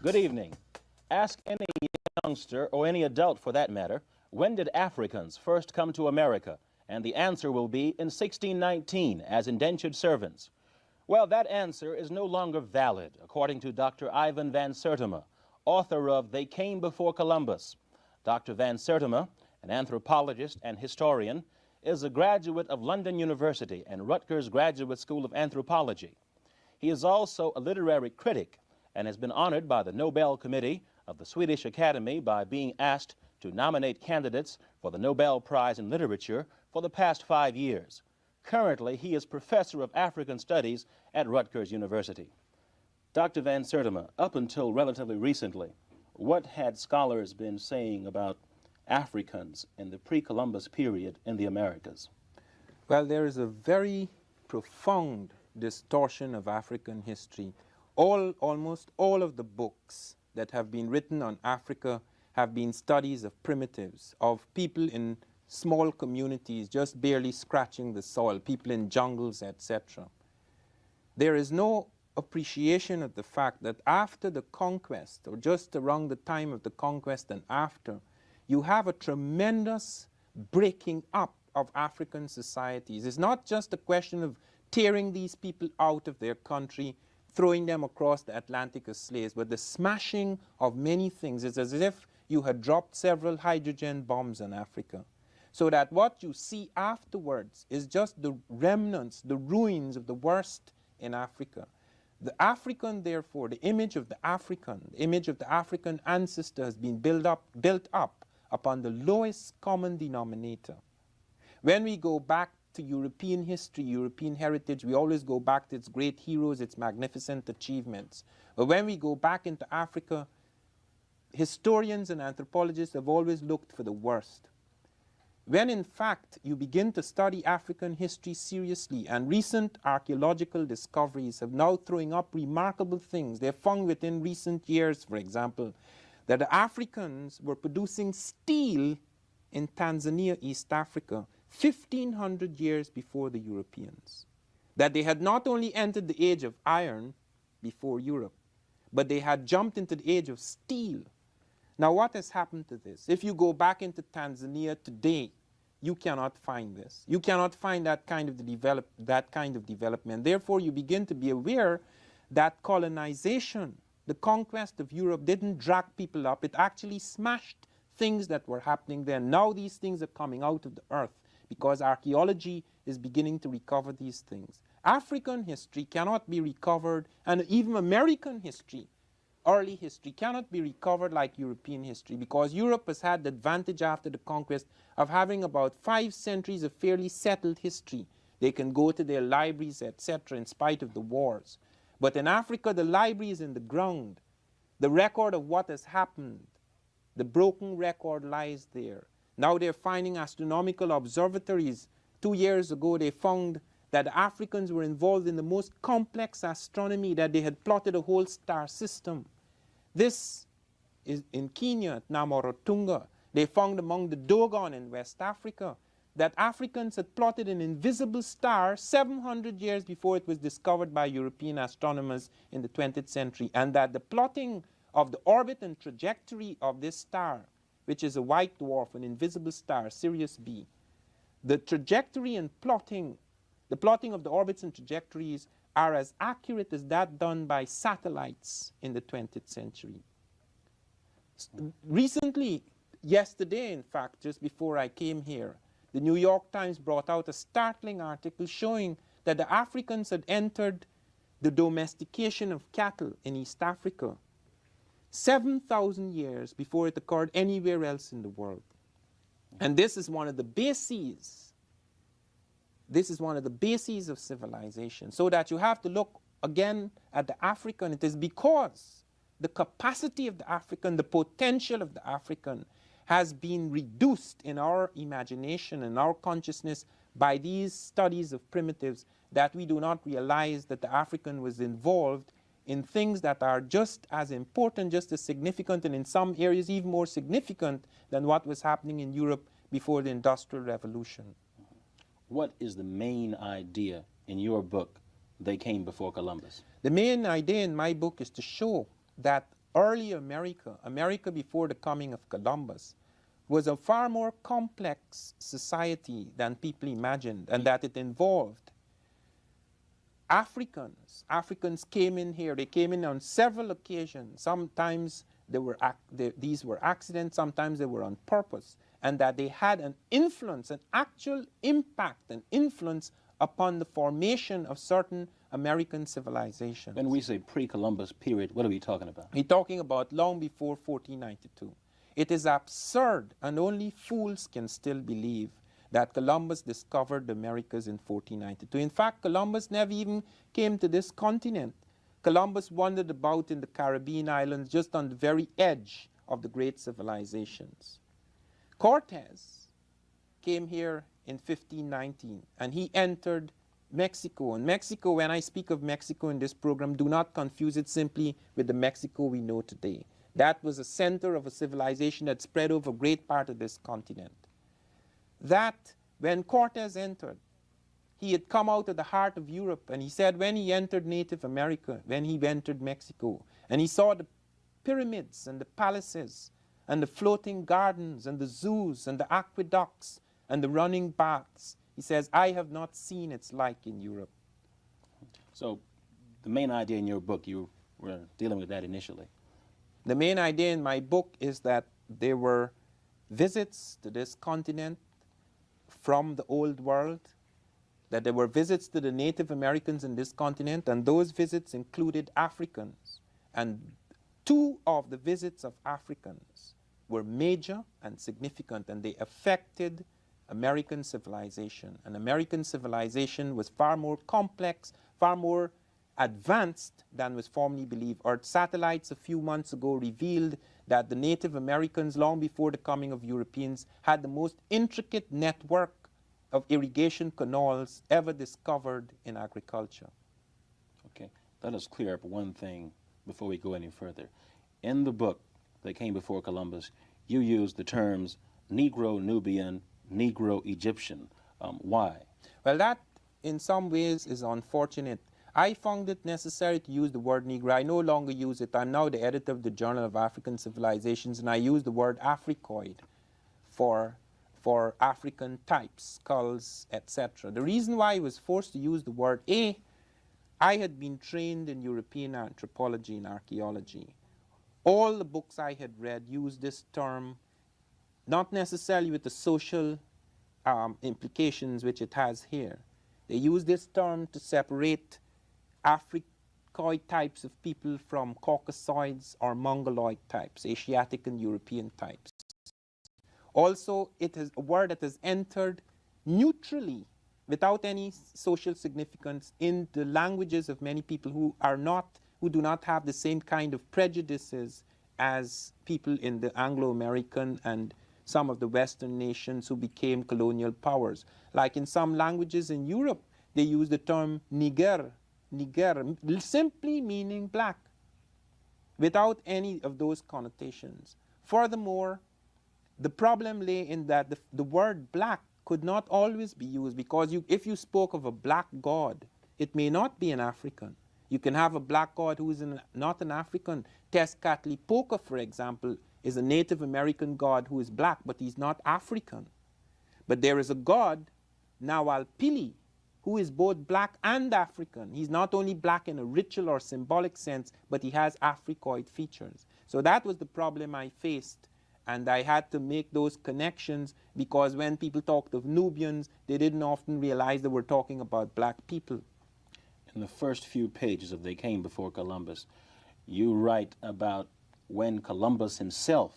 Good evening. Ask any youngster, or any adult for that matter, when did Africans first come to America? And the answer will be in 1619 as indentured servants. Well, that answer is no longer valid, according to Dr. Ivan van Sertima, author of They Came Before Columbus. Dr. van Sertima, an anthropologist and historian, is a graduate of London University and Rutgers Graduate School of Anthropology. He is also a literary critic and has been honored by the Nobel Committee of the Swedish Academy by being asked to nominate candidates for the Nobel Prize in Literature for the past 5 years. Currently, he is professor of African Studies at Rutgers University. Dr. van Sertima, up until relatively recently, what had scholars been saying about Africans in the pre-Columbus period in the Americas? Well, there is a very profound distortion of African history. Almost all of the books that have been written on Africa have been studies of primitives, of people in small communities just barely scratching the soil, people in jungles, etc. There is no appreciation of the fact that after the conquest, or just around the time of the conquest and after, you have a tremendous breaking up of African societies. It's not just a question of tearing these people out of their country, throwing them across the Atlantic as slaves, but the smashing of many things. It's as if you had dropped several hydrogen bombs on Africa. So that what you see afterwards is just the remnants, the ruins of the worst in Africa. The African, therefore, the image of the African ancestor has been built up upon the lowest common denominator. When we go back to European history, European heritage, we always go back to its great heroes, its magnificent achievements. But when we go back into Africa, historians and anthropologists have always looked for the worst. When in fact you begin to study African history seriously, and recent archaeological discoveries have now throwing up remarkable things. They have found within recent years, for example, that the Africans were producing steel in Tanzania, East Africa, 1,500 years before the Europeans. That they had not only entered the age of iron before Europe, but they had jumped into the age of steel. Now what has happened to this? If you go back into Tanzania today, you cannot find this. You cannot find that kind of development. Therefore, you begin to be aware that colonization, the conquest of Europe, didn't drag people up. It actually smashed things that were happening then. Now these things are coming out of the earth because archaeology is beginning to recover these things. African history cannot be recovered, and even American history, early history, cannot be recovered like European history, because Europe has had the advantage after the conquest of having about 5 centuries of fairly settled history. They can go to their libraries, etc., in spite of the wars. But in Africa, the library is in the ground. The record of what has happened, the broken record, lies there. Now they're finding astronomical observatories. 2 years ago, they found that the Africans were involved in the most complex astronomy, that they had plotted a whole star system. This is in Kenya, at Namorotunga. They found among the Dogon in West Africa that Africans had plotted an invisible star 700 years before it was discovered by European astronomers in the 20th century, and that the plotting of the orbit and trajectory of this star, which is a white dwarf, an invisible star, Sirius B, the trajectory and plotting, the plotting of the orbits and trajectories are as accurate as that done by satellites in the 20th century. Recently, yesterday in fact, just before I came here, the New York Times brought out a startling article showing that the Africans had entered the domestication of cattle in East Africa 7,000 years before it occurred anywhere else in the world. And this is one of the bases. This is one of the bases of civilization. So that you have to look again at the African. It is because the capacity of the African, the potential of the African, has been reduced in our imagination and our consciousness by these studies of primitives, that we do not realize that the African was involved in things that are just as important, just as significant, and in some areas even more significant than what was happening in Europe before the Industrial Revolution. What is the main idea in your book, They Came Before Columbus? The main idea in my book is to show that early America, America before the coming of Columbus, was a far more complex society than people imagined, and that it involved Africans. Africans came in here. They came in on several occasions. Sometimes these were accidents, sometimes they were on purpose, and that they had an influence, an actual impact, an influence upon the formation of certain American civilizations. When we say pre-Columbus period, what are we talking about? We're talking about long before 1492. It is absurd, and only fools can still believe that Columbus discovered the Americas in 1492. In fact, Columbus never even came to this continent. Columbus wandered about in the Caribbean islands just on the very edge of the great civilizations. Cortez came here in 1519, and he entered Mexico. And Mexico, when I speak of Mexico in this program, do not confuse it simply with the Mexico we know today. That was a center of a civilization that spread over a great part of this continent. That, when Cortez entered, he had come out of the heart of Europe, and he said when he entered Native America, when he entered Mexico, and he saw the pyramids and the palaces and the floating gardens and the zoos and the aqueducts and the running baths, he says, I have not seen its like in Europe. So the main idea in your book, you were dealing with that initially. The main idea in my book is that there were visits to this continent from the old world, that there were visits to the Native Americans in this continent, and those visits included Africans. And two of the visits of Africans were major and significant, and they affected American civilization. And American civilization was far more complex, far more advanced than was formerly believed. Earth satellites a few months ago revealed that the Native Americans, long before the coming of Europeans, had the most intricate network of irrigation canals ever discovered in agriculture. Okay, let us clear up one thing before we go any further. In the book that came before Columbus, you used the terms Negro Nubian, Negro Egyptian. Why? Well, that in some ways is unfortunate. I found it necessary to use the word Negro. I no longer use it. I'm now the editor of the Journal of African Civilizations, and I use the word Africoid for African types, skulls, etc. The reason why I was forced to use the word I had been trained in European anthropology and archaeology. All the books I had read used this term, not necessarily with the social implications which it has here. They use this term to separate Africoid types of people from Caucasoids or Mongoloid types, Asiatic and European types. Also, it is a word that has entered neutrally, without any social significance, in the languages of many people who do not have the same kind of prejudices as people in the Anglo-American and some of the Western nations who became colonial powers. Like in some languages in Europe, they use the term Niger, simply meaning black, without any of those connotations. Furthermore, the problem lay in that the word black could not always be used, because if you spoke of a black god, it may not be an African. You can have a black god who is not an African. Tezcatlipoca, for example, is a Native American god who is black, but he's not African. But there is a god, Nawalpili, who is both black and African. He's not only black in a ritual or symbolic sense, but he has Africoid features. So that was the problem I faced, and I had to make those connections, because when people talked of Nubians, they didn't often realize they were talking about black people. In the first few pages of They Came Before Columbus, you write about when Columbus himself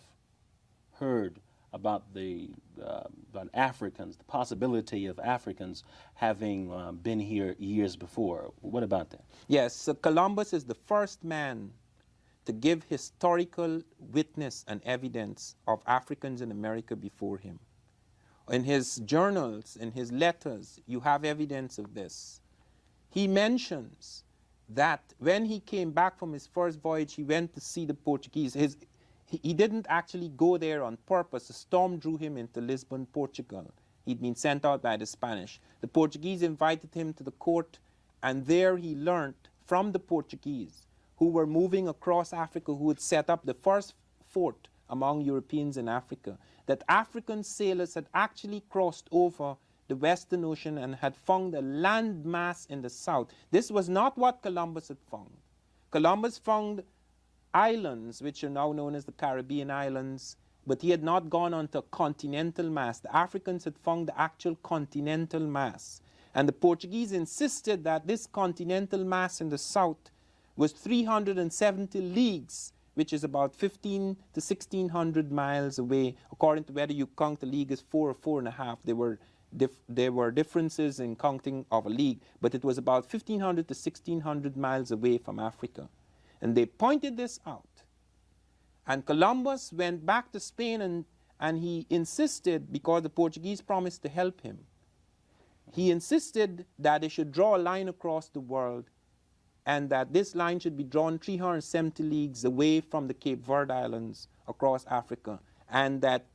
heard about about Africans, the possibility of Africans having been here years before. What about that? Yes, so Columbus is the first man to give historical witness and evidence of Africans in America before him. In his journals, in his letters, you have evidence of this. He mentions that when he came back from his first voyage, he went to see the Portuguese. He didn't actually go there on purpose. A storm drew him into Lisbon, Portugal. He'd been sent out by the Spanish. The Portuguese invited him to the court, and there he learned from the Portuguese who were moving across Africa, who had set up the first fort among Europeans in Africa, that African sailors had actually crossed over the Western Ocean and had found a land mass in the south. This was not what Columbus had found. Columbus found islands, which are now known as the Caribbean islands, but he had not gone on to a continental mass. The Africans had found the actual continental mass. And the Portuguese insisted that this continental mass in the south was 370 leagues, which is about 15 to 1600 miles away, according to whether you count a league as 4 or 4.5. There were differences in counting of a league, but it was about 1500 to 1600 miles away from Africa. And they pointed this out. And Columbus went back to Spain and he insisted, because the Portuguese promised to help him, he insisted that they should draw a line across the world and that this line should be drawn 370 leagues away from the Cape Verde Islands across Africa, and that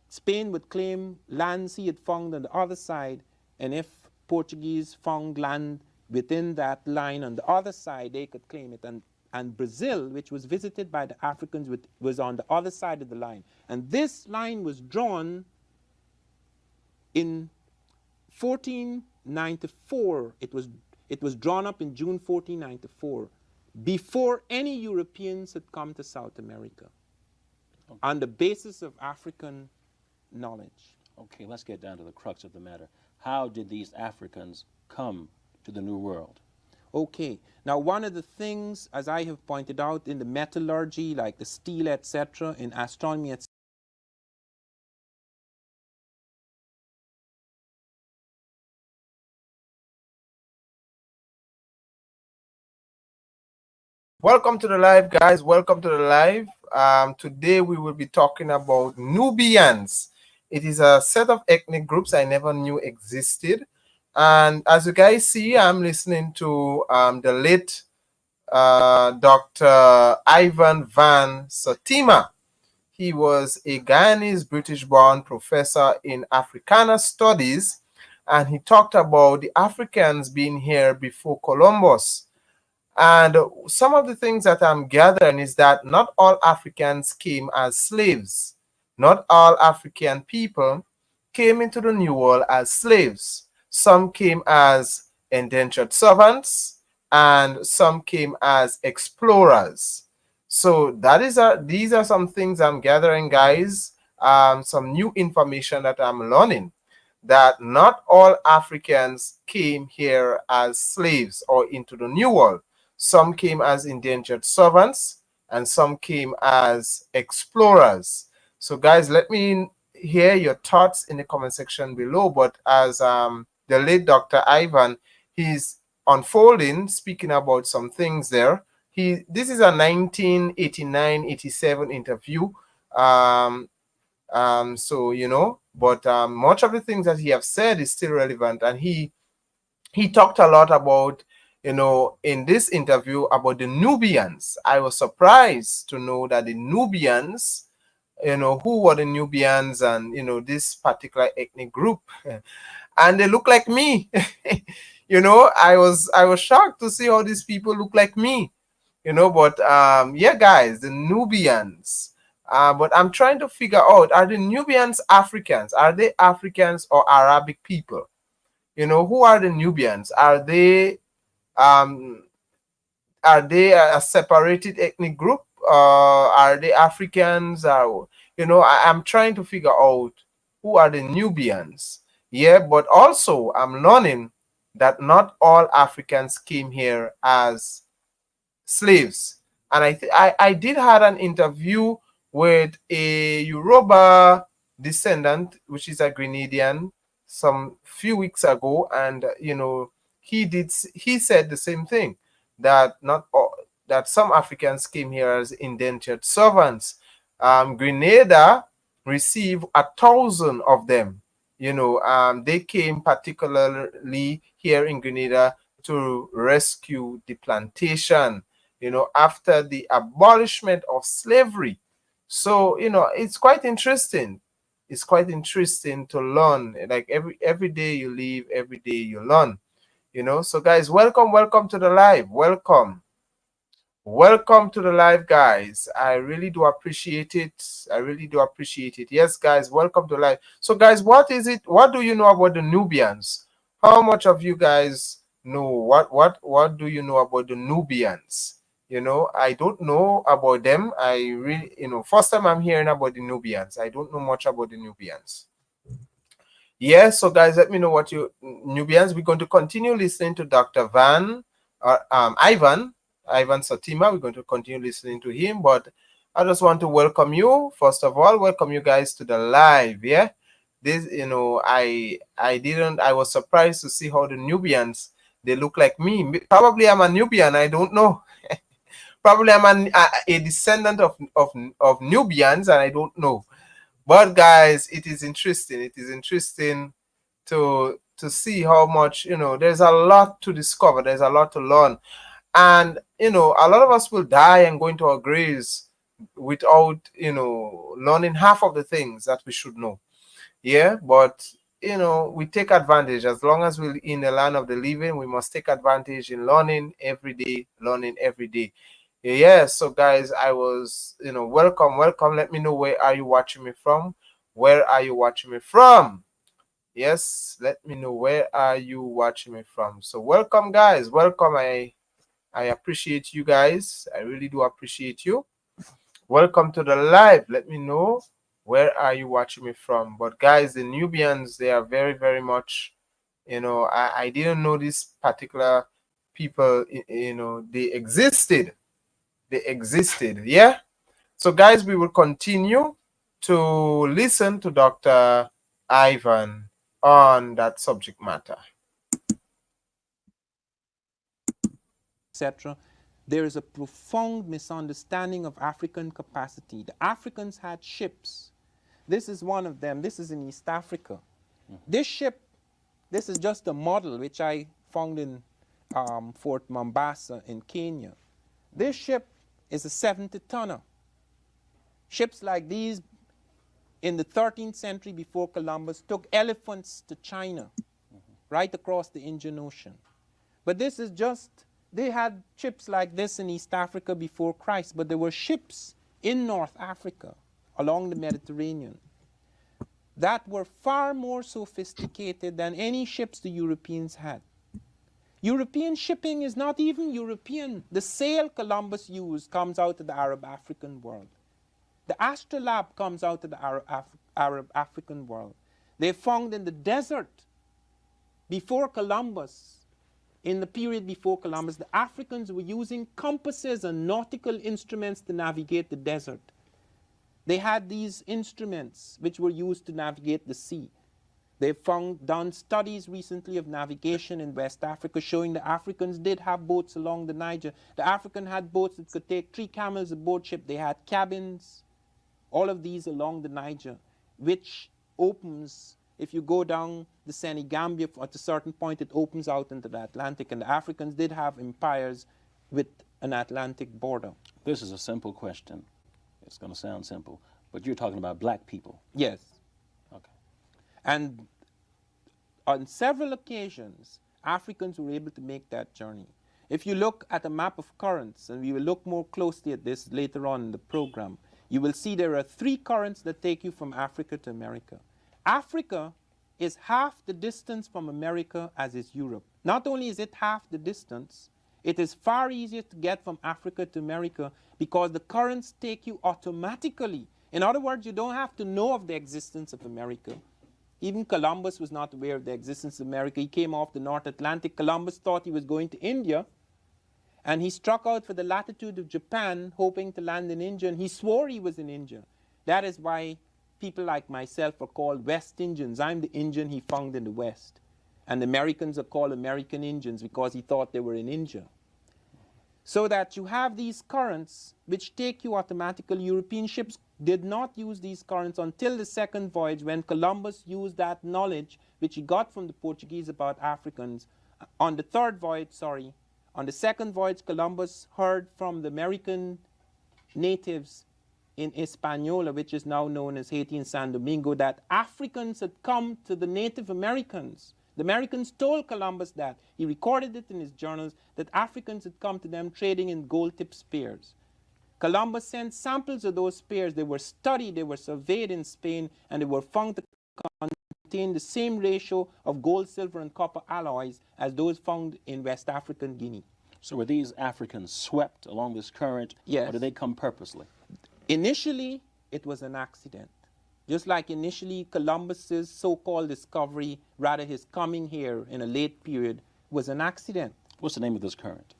Spain would claim lands he had found on the other side, and if Portuguese found land within that line on the other side, they could claim it. And Brazil, which was visited by the Africans, was on the other side of the line. And this line was drawn in 1494. It was drawn up in June 1494, before any Europeans had come to South America, on the basis of African knowledge. Okay, let's get down to the crux of the matter. How did these Africans come to the New World? Okay, now one of the things, as I have pointed out, in the metallurgy, like the steel, etc., in astronomy, etc., Welcome to the live, guys. Welcome to the live. Today we will be talking about Nubians. It is a set of ethnic groups I never knew existed. And as you guys see, I'm listening to the late Dr. Ivan van Satima. He was a Guyanese British-born professor in Africana Studies, and he talked about the Africans being here before Columbus. And some of the things that I'm gathering is that not all Africans came as slaves. Not all African people came into the New World as slaves. Some came as indentured servants, and some came as explorers. So these are some things I'm gathering, guys. Some new information that I'm learning, that not all Africans came here as slaves or into the New World. Some came as indentured servants, and some came as explorers. So guys, let me hear your thoughts in the comment section below. But as the late Dr. Ivan, he's unfolding, speaking about some things there. This is a 1989-87 interview. So, you know, but much of the things that he have said is still relevant. And he talked a lot about, you know, in this interview about the Nubians. I was surprised to know that the Nubians, you know, who were the Nubians, and, you know, this particular ethnic group, and they look like me. You know, I was shocked to see how these people look like me, you know. But yeah, guys, the Nubians. But I'm trying to figure out, are the Nubians Africans? Are they Africans or Arabic people? You know, who are the Nubians? Are they a separated ethnic group? Are they Africans? You know, I'm trying to figure out who are the Nubians. Yeah, but also I'm learning that not all Africans came here as slaves. And I did had an interview with a Yoruba descendant, which is a Grenadian, some few weeks ago, and you know, he said the same thing, that not all, that some Africans came here as indentured servants. Grenada received 1,000 of them. You know, they came particularly here in Grenada to rescue the plantation, you know, after the abolishment of slavery. So, you know, it's quite interesting. It's quite interesting to learn. Like every day you live, every day you learn, you know. So guys, welcome to the live. Welcome Welcome to the live, guys. I really do appreciate it. I really do appreciate it. Yes, guys, welcome to live. So, guys, what is it? What do you know about the Nubians? How much of you guys know? What do you know about the Nubians? You know, I don't know about them. I really, first time I'm hearing about the Nubians. I don't know much about the Nubians. Yes, so guys, let me know what you Nubians. We're going to continue listening to Dr. Ivan Satima. We're going to continue listening to him, but I just want to welcome you. First of all, welcome you guys to the live. Yeah, this, I was surprised to see how the Nubians, they look like me. Probably I'm a Nubian. I don't know. Probably I'm a descendant of Nubians, and I don't know. But guys, it is interesting. It is interesting to see how much, there's a lot to discover. There's a lot to learn. And, a lot of us will die and go into our graves without, learning half of the things that we should know. Yeah, but, we take advantage. As long as we're in the land of the living, we must take advantage in learning every day, learning every day. Yeah, so guys, I was, welcome. Let me know, where are you watching me from? Where are you watching me from? Yes, let me know, where are you watching me from? So welcome, guys. Welcome. I appreciate you guys. I really do appreciate you. Welcome to the live. Let me know, where are you watching me from? But guys, the Nubians, they are very, very much, I didn't know this particular people, they existed. They existed. Yeah. So guys, we will continue to listen to Dr. Ivan on that subject matter. Etc. There is a profound misunderstanding of African capacity. The Africans had ships. This is one of them. This is in East Africa. This ship, this is just a model which I found in Fort Mombasa in Kenya. This ship is a 70-tonner. Ships like these in the 13th century before Columbus took elephants to China, right across the Indian Ocean. But this is just, they had ships like this in East Africa before Christ, but there were ships in North Africa along the Mediterranean that were far more sophisticated than any ships the Europeans had. European shipping is not even European. The sail Columbus used comes out of the Arab-African world. The astrolabe comes out of the Arab-African world. They found in the desert before Columbus, in the period before Columbus, the Africans were using compasses and nautical instruments to navigate the desert. They had these instruments which were used to navigate the sea. They've done studies recently of navigation in West Africa showing the Africans did have boats along the Niger. The African had boats that could take 3 camels aboard ship. They had cabins, all of these along the Niger, which opens, if you go down the Senegambia at a certain point, it opens out into the Atlantic. And the Africans did have empires with an Atlantic border. This is a simple question. It's going to sound simple, but you're talking about black people. Yes. Okay. And on several occasions, Africans were able to make that journey. If you look at a map of currents, and we will look more closely at this later on in the program, you will see there are 3 currents that take you from Africa to America. Africa is half the distance from America as is Europe. Not only is it half the distance, it is far easier to get from Africa to America because the currents take you automatically. In other words, you don't have to know of the existence of America. Even Columbus was not aware of the existence of America. He came off the North Atlantic. Columbus thought he was going to India, and he struck out for the latitude of Japan, hoping to land in India, and he swore he was in India. That is why people like myself are called West Indians. I'm the Indian he found in the West. And the Americans are called American Indians because he thought they were in India. So that you have these currents which take you automatically. European ships did not use these currents until the second voyage, when Columbus used that knowledge which he got from the Portuguese about Africans. On the third voyage, on the second voyage, Columbus heard from the American natives in Hispaniola, which is now known as Haiti and San Domingo, that Africans had come to the Native Americans. The Americans told Columbus that. He recorded it in his journals that Africans had come to them trading in gold-tipped spears. Columbus sent samples of those spears. They were studied, they were surveyed in Spain, and they were found to contain the same ratio of gold, silver, and copper alloys as those found in West African Guinea. So were these Africans swept along this current, Yes. or did they come purposely? Initially, it was an accident. Just like initially Columbus's so-called discovery, rather his coming here in a late period, was an accident. What's the name of this current?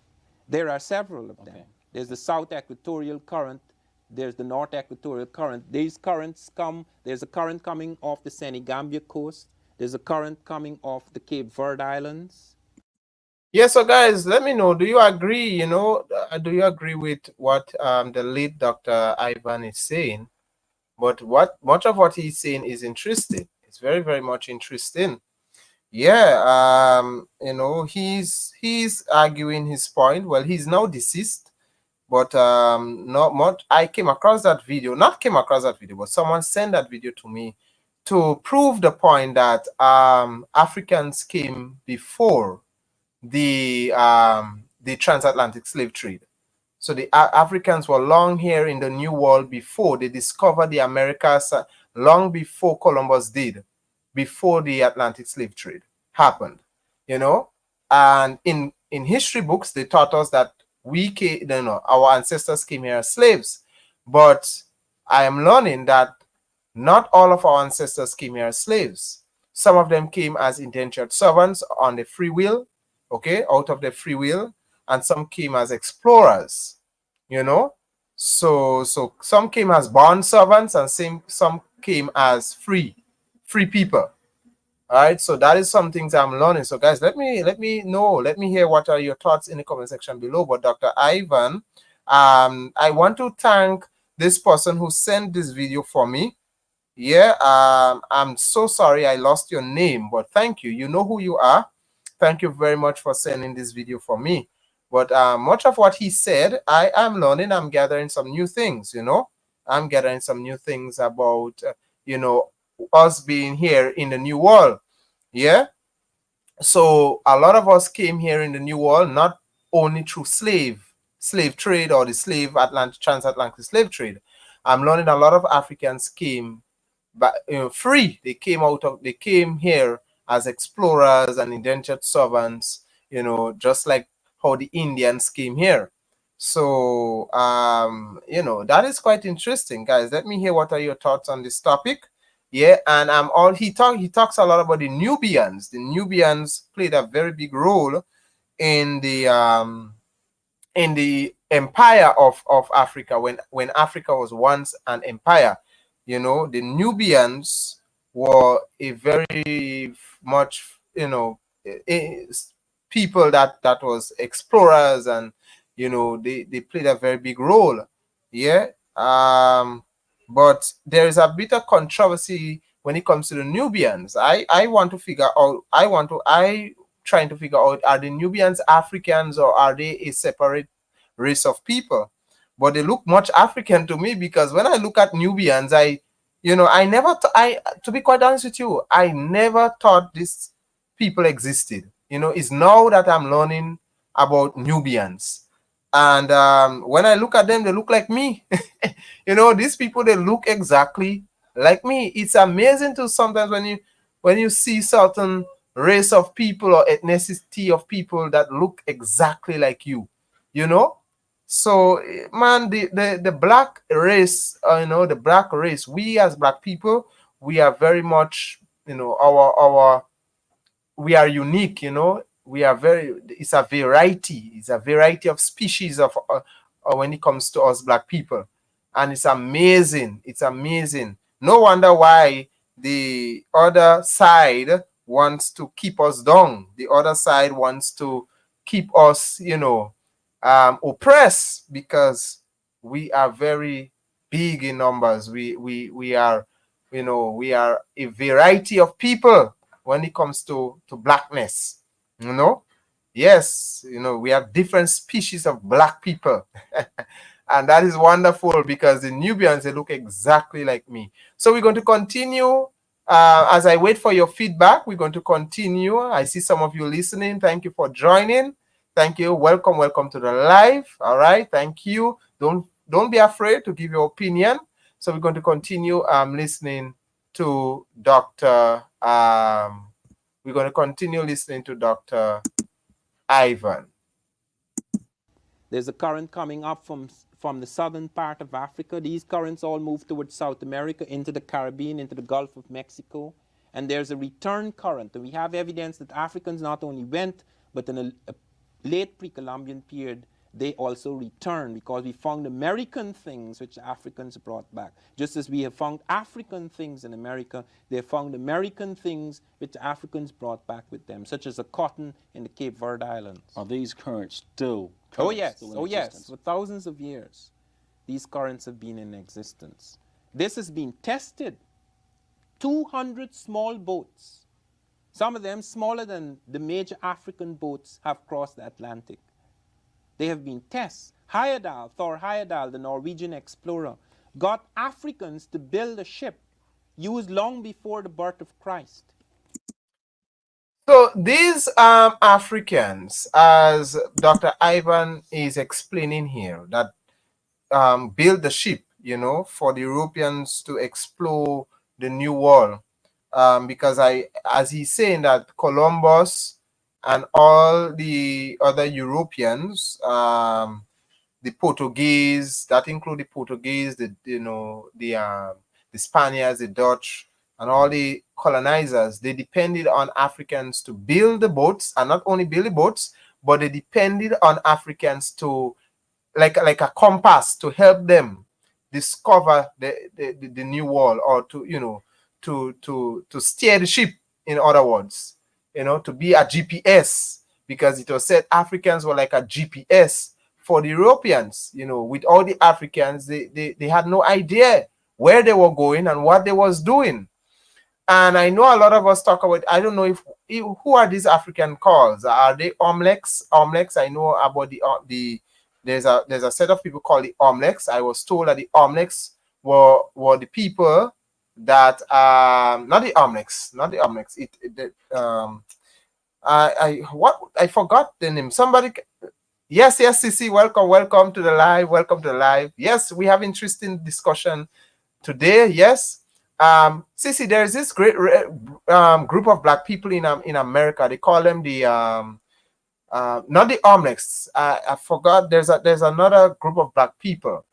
There are several of them. Okay. There's the South Equatorial Current, there's the North Equatorial Current. These currents come, there's a current coming off the Senegambia coast, there's a current coming off the Cape Verde Islands. Yeah, so guys, let me know, do you agree, do you agree with what the late Dr. Ivan is saying? But much of what he's saying is interesting. It's very, very much interesting. Yeah, he's arguing his point. Well, he's now deceased, but not much. I came across that video, but someone sent that video to me to prove the point that Africans came before the transatlantic slave trade. So the Africans were long here in the New World before they discovered the Americas, long before Columbus did, before the Atlantic slave trade happened, And in history books, they taught us that our ancestors came here as slaves. But I am learning that not all of our ancestors came here as slaves. Some of them came as indentured servants on their free will, out of their free will, and some came as explorers, So some came as bond servants, and some came as free people. All right, so that is some things I'm learning. So guys, let me hear what are your thoughts in the comment section below. But Dr. Ivan, I want to thank this person who sent this video for me. Yeah, I'm so sorry I lost your name, but thank you. You know who you are. Thank you very much for sending this video for me. But much of what he said, I am learning. I'm gathering some new things, I'm gathering some new things about, us being here in the New World. Yeah. So a lot of us came here in the New World, not only through slave trade or the transatlantic slave trade. I'm learning a lot of Africans came but free. They came here as explorers and indentured servants, just like how the Indians came here. So that is quite interesting, guys. Let me hear what are your thoughts on this topic. Yeah, and he talks a lot about the Nubians. The Nubians played a very big role in the empire of Africa when Africa was once an empire. The Nubians were a very much people that was explorers, and they played a very big role. Yeah. But there is a bit of controversy when it comes to the Nubians. I trying to figure out, are the Nubians Africans or are they a separate race of people? But they look much African to me, because when I look at Nubians, to be quite honest with you, I never thought these people existed. It's now that I'm learning about Nubians. And when I look at them, they look like me. These people, they look exactly like me. It's amazing to sometimes when you see certain race of people or ethnicity of people that look exactly like you. So man, the black race, the black race, we as black people, we are very much, we are unique. It's a variety of species of when it comes to us black people, and it's amazing. No wonder why the other side wants to keep us down. The other side wants to keep us, oppressed, because we are very big in numbers. We are a variety of people when it comes to blackness. Yes, we have different species of black people. And that is wonderful because the Nubians, they look exactly like me. So we're going to continue. As I wait for your feedback, we're going to continue. I see some of you listening. Thank you for joining. Thank you. Welcome, welcome to the live. All right. Thank you. Don't be afraid to give your opinion. So we're going to continue listening to Dr. We're going to continue listening to Dr. Ivan. There's a current coming up from the southern part of Africa. These currents all move towards South America, into the Caribbean, into the Gulf of Mexico. And there's a return current. And we have evidence that Africans not only went, but in a late pre-Columbian period, they also returned, because we found American things which Africans brought back. Just as we have found African things in America, they found American things which Africans brought back with them, such as the cotton in the Cape Verde Islands. Are these currents still? Oh yes, for thousands of years, these currents have been in existence. This has been tested. 200 small boats, some of them smaller than the major African boats, have crossed the Atlantic. They have been tests. Thor Heyerdahl, the Norwegian explorer, got Africans to build a ship used long before the birth of Christ. So these Africans, as Dr. Ivan is explaining here, that build the ship, for the Europeans to explore the New World. Because as he's saying that Columbus and all the other Europeans, the Portuguese, that include the Portuguese, the Spaniards, the Dutch, and all the colonizers, they depended on Africans to build the boats, and not only build the boats, but they depended on Africans to, like a compass, to help them discover the new world, or to steer the ship, in other words, to be a GPS, because it was said Africans were like a GPS for the Europeans. With all the Africans, they had no idea where they were going and what they was doing. And I know a lot of us talk about, I don't know who are these African calls? Are they Omlex? I know about there's a set of people called the Omlex. I was told that the Omlex were the people that not the Omlex. I forgot the name. Somebody. Yes, Sissy, welcome to the live. Yes, we have interesting discussion today. Yes. Sissy, there's this great group of black people in America. They call them the not the Omlex. I forgot. There's another group of black people,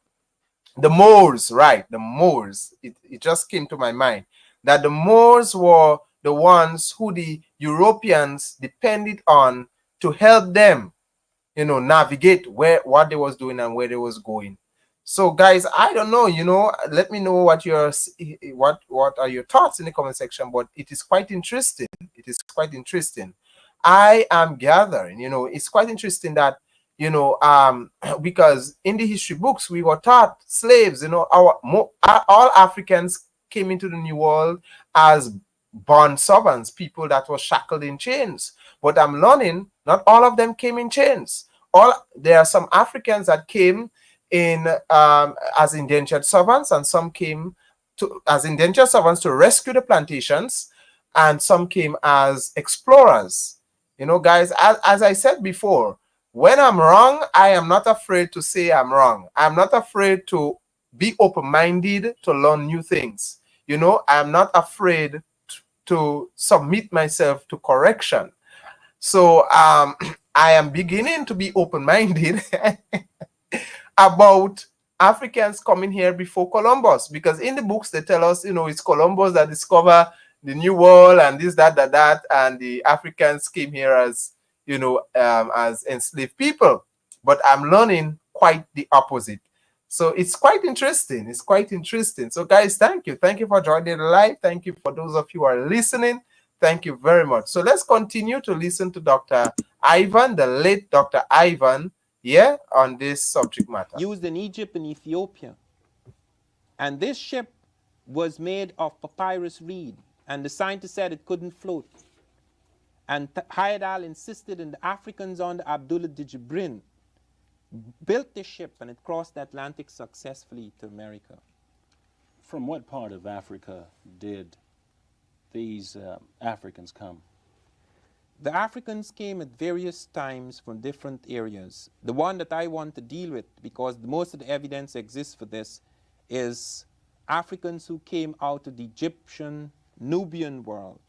the Moors, right? The Moors. It just came to my mind that the Moors were the ones who the Europeans depended on to help them, navigate what they was doing and where they was going. So guys, I don't know, let me know what are your thoughts in the comment section, but it is quite interesting. I am gathering, it's quite interesting that, because in the history books, we were taught slaves, all Africans came into the New World as bond servants, people that were shackled in chains. But I'm learning not all of them came in chains. There are some Africans that came in as indentured servants, and some came as indentured servants to rescue the plantations, and some came as explorers. Guys, as I said before, when I'm wrong, I am not afraid to say I'm wrong. I'm not afraid to be open-minded to learn new things. I'm not afraid to submit myself to correction. So I am beginning to be open-minded about Africans coming here before Columbus, because in the books they tell us, it's Columbus that discovered the New World and this, that, and the Africans came here as, as enslaved people. But I'm learning quite the opposite. So it's quite interesting. So guys, thank you for joining the live. Thank you for those of you who are listening. Thank you very much. So let's continue to listen to Dr. Ivan, the late Dr. Ivan, on this subject matter. Used in Egypt and Ethiopia. And this ship was made of papyrus reed, and the scientist said it couldn't float. And Heyerdahl insisted, and the Africans under Abdullah de Jibrin built the ship, and it crossed the Atlantic successfully to America. From what part of Africa did these Africans come? The Africans came at various times from different areas. The one that I want to deal with, because most of the evidence exists for this, is Africans who came out of the Egyptian Nubian world.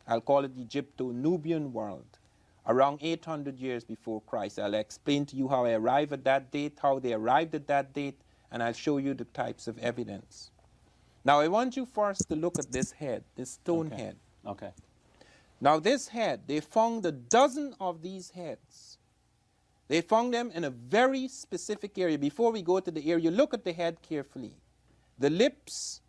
I'll call it the Egypto-Nubian world, around 800 years before Christ. I'll explain to you how I arrive at that date, how they arrived at that date, and I'll show you the types of evidence. Now, I want you first to look at this head, this stone head. Okay. Now, this head, they found a dozen of these heads. They found them in a very specific area. Before we go to the area, look at the head carefully. The lips,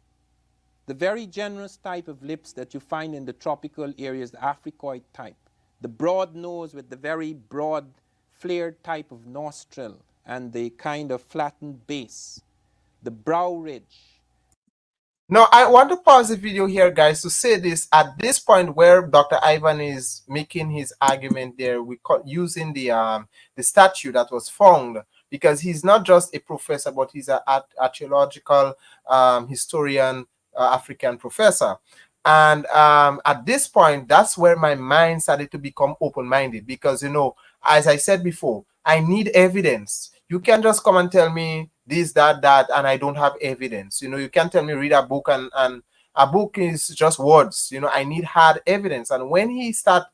the very generous type of lips that you find in the tropical areas, the Africoid type. The broad nose with the very broad, flared type of nostril and the kind of flattened base. The brow ridge. Now, I want to pause the video here, guys, to say this. At this point where Dr. Ivan is making his argument there, using the statue that was found, because he's not just a professor, but he's an archaeological historian, African professor. And at this point, that's where my mind started to become open-minded, because, you know, as I said before, I need evidence. You can't just come and tell me this, that, and I don't have evidence. You know, you can't tell me read a book and a book is just words. You know, I need hard evidence. And when he start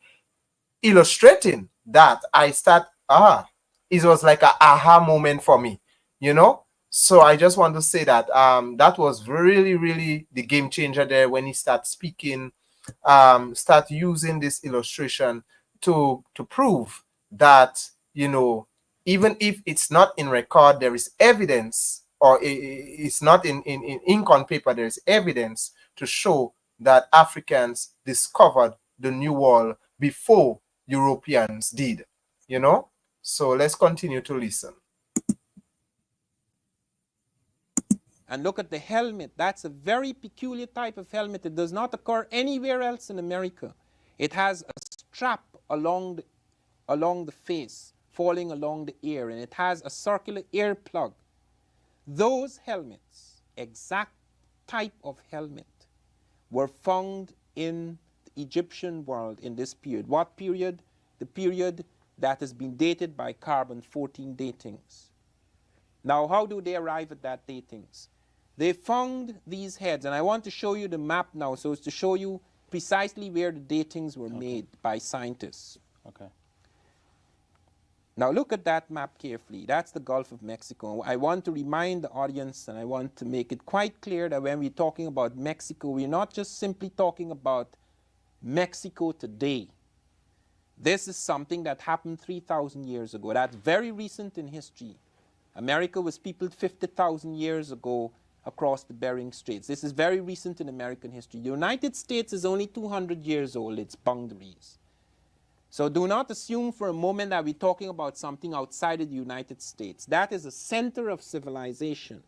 illustrating that, I start, it was like a aha moment for me, you know. So I just want to say that that was really, really the game changer there when he started speaking, start using this illustration to prove that, you know, even if it's not in record, there is evidence, or it's not in ink on paper, there is evidence to show that Africans discovered the New World before Europeans did, you know? So let's continue to listen. And look at the helmet. That's a very peculiar type of helmet. It does not occur anywhere else in America. It has a strap along the face, falling along the ear, and it has a circular ear plug. Those helmets, exact type of helmet, were found in the Egyptian world in this period. What period? The period that has been dated by carbon-14 datings. Now, how do they arrive at that datings? They found these heads, and I want to show you the map now so as to show you precisely where the datings were made by scientists. Okay. Now look at that map carefully. That's the Gulf of Mexico. I want to remind the audience, and I want to make it quite clear that when we're talking about Mexico, we're not just simply talking about Mexico today. This is something that happened 3,000 years ago. That's very recent in history. America was peopled 50,000 years ago across the Bering Straits. This is very recent in American history. The United States is only 200 years old, its boundaries. So do not assume for a moment that we're talking about something outside of the United States. That is a center of civilization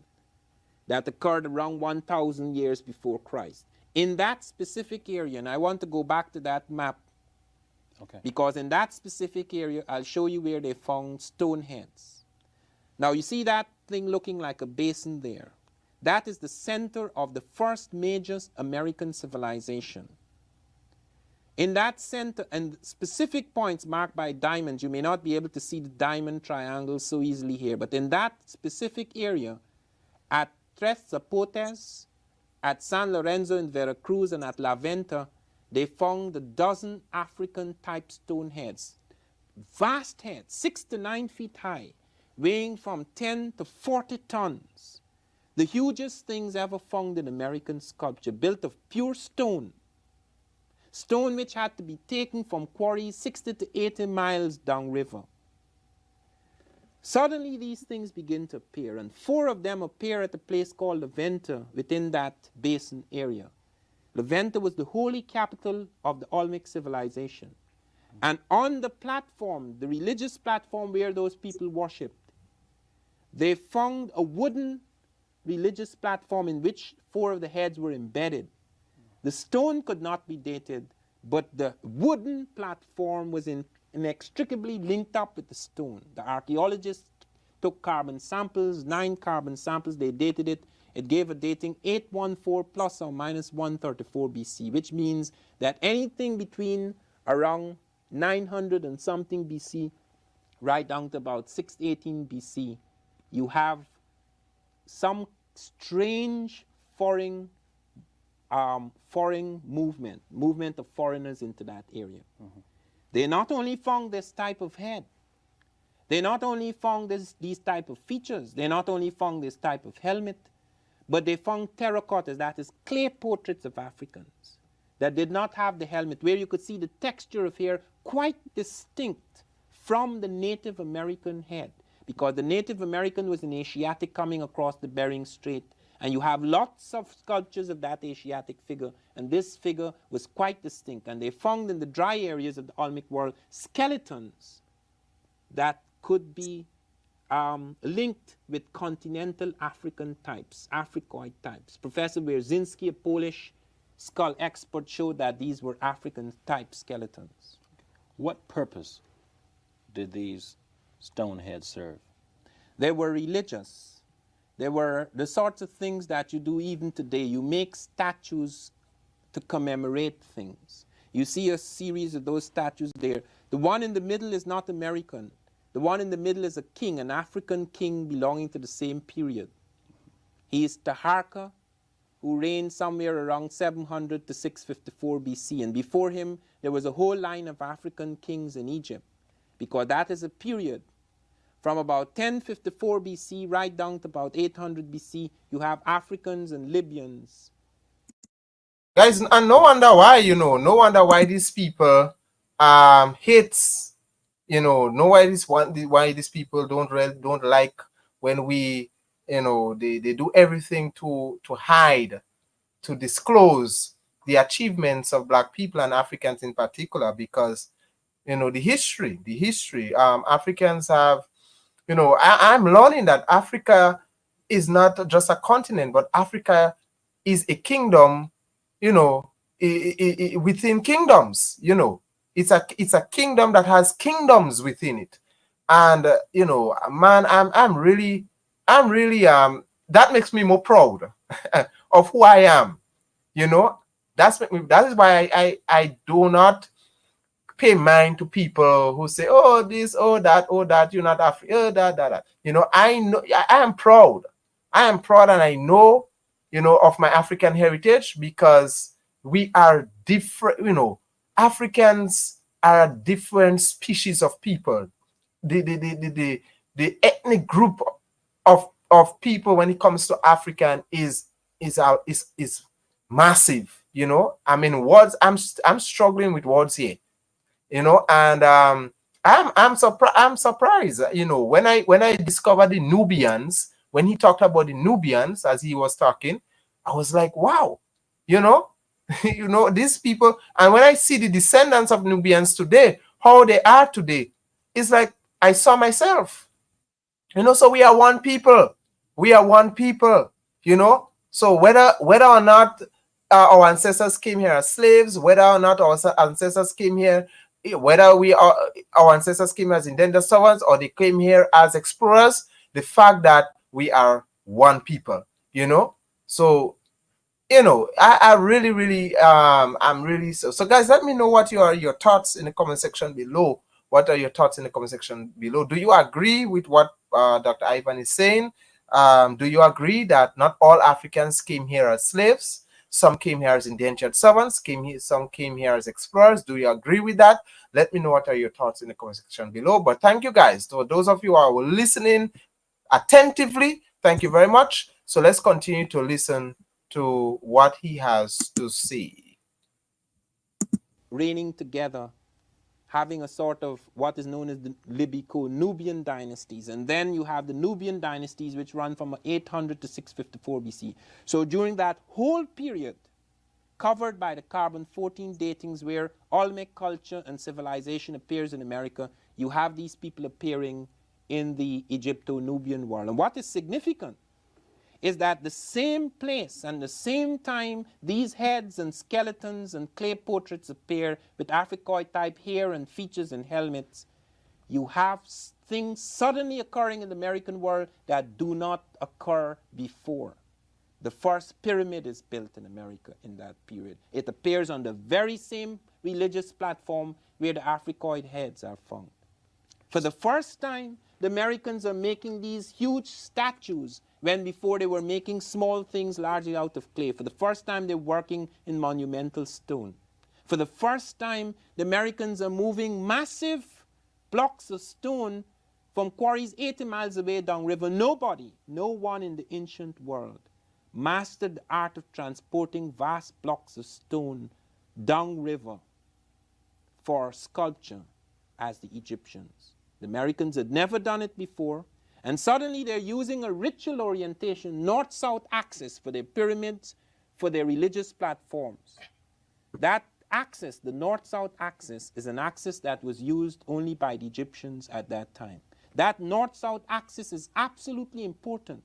that occurred around 1,000 years before Christ. In that specific area, and I want to go back to that map, because in that specific area, I'll show you where they found stone heads. Now you see that thing looking like a basin there. That is the center of the first major American civilization. In that center, and specific points marked by diamonds, you may not be able to see the diamond triangle so easily here, but in that specific area, at Tres Zapotes, at San Lorenzo in Veracruz, and at La Venta, they found a dozen African-type stone heads. Vast heads, 6 to 9 feet high, weighing from 10 to 40 tons. The hugest things ever found in American sculpture, built of pure stone. Stone which had to be taken from quarries 60 to 80 miles downriver. Suddenly these things begin to appear, and 4 of them appear at a place called La Venta within that basin area. La Venta was the holy capital of the Olmec civilization. And on the platform, the religious platform where those people worshipped, they found a wooden religious platform in which 4 of the heads were embedded. The stone could not be dated, but the wooden platform was inextricably linked up with the stone. The archaeologists took carbon samples, 9 carbon samples, they dated it. It gave a dating 814 plus or minus 134 BC, which means that anything between around 900 and something BC, right down to about 618 BC, you have some strange foreign movement of foreigners into that area. They not only found this type of head, they not only found these type of features, they not only found this type of helmet, but they found terracottas, that is clay portraits of Africans that did not have the helmet, where you could see the texture of hair quite distinct from the Native American head, because the Native American was an Asiatic coming across the Bering Strait, and you have lots of sculptures of that Asiatic figure, and this figure was quite distinct. And they found in the dry areas of the Olmec world skeletons that could be linked with continental African types, Africoid types. Professor Wierzyński, a Polish skull expert, showed that these were African type skeletons. What purpose did these stone heads serve? They were religious. They were the sorts of things that you do even today. You make statues to commemorate things. You see a series of those statues there. The one in the middle is not American. The one in the middle is a king, an African king belonging to the same period. He is Taharka, who reigned somewhere around 700 to 654 BC. And before him, there was a whole line of African kings in Egypt, because that is a period from about 1054 BC right down to about 800 BC. You have Africans and Libyans. Guys, and no wonder why, no wonder why these people hates, no why these people don't like when we, they do everything to hide, to disclose the achievements of Black people and Africans in particular, because the history Africans have, I'm learning that Africa is not just a continent, but Africa is a kingdom, within kingdoms. It's a kingdom that has kingdoms within it. And man, I'm really that makes me more proud of who I am. That is why I do not pay mind to people who say, oh this, oh that, you're not African, oh that. I know I am proud. And I know, of my African heritage, because we are different. Africans are a different species of people. The ethnic group of people when it comes to African is massive. I mean, words. I'm struggling with words here. And I'm surprised. When I discovered the Nubians, when he talked about the Nubians as he was talking, I was like, wow, these people. And when I see the descendants of Nubians today, how they are today, it's like I saw myself. So we are one people. We are one people. So whether or not our ancestors came here as slaves, whether or not our ancestors came here, whether our ancestors came as indentured servants or they came here as explorers, the fact that we are one people, So, I really, I'm really so guys, let me know what your thoughts in the comment section below. What are your thoughts in the comment section below? Do you agree with what Dr. Ivan is saying? Do you agree that not all Africans came here as slaves? Some came here as indentured servants, some came here as explorers. Do you agree with that? Let me know what are your thoughts in the comment section below. But thank you guys. To those of you who are listening attentively, thank you very much. So let's continue to listen to what he has to say. Reigning together, having a sort of what is known as the Libyco-Nubian dynasties. And then you have the Nubian dynasties, which run from 800 to 654 BC. So during that whole period, covered by the carbon-14 datings where Olmec culture and civilization appears in America, you have these people appearing in the Egypto-Nubian world. And what is significant is that the same place and the same time these heads and skeletons and clay portraits appear with Africoid type hair and features and helmets, You have things suddenly occurring in the American world that do not occur before. The first pyramid is built in America in that period. It appears on the very same religious platform where the Africoid heads are found. For the first time, the Americans are making these huge statues when before they were making small things largely out of clay. For the first time, they're working in monumental stone. For the first time, the Americans are moving massive blocks of stone from quarries 80 miles away downriver. Nobody, no one in the ancient world mastered the art of transporting vast blocks of stone downriver for sculpture as the Egyptians. The Americans had never done it before, and suddenly they're using a ritual orientation, north-south axis for their pyramids, for their religious platforms. That axis, the north-south axis, is an axis that was used only by the Egyptians at that time. That north-south axis is absolutely important.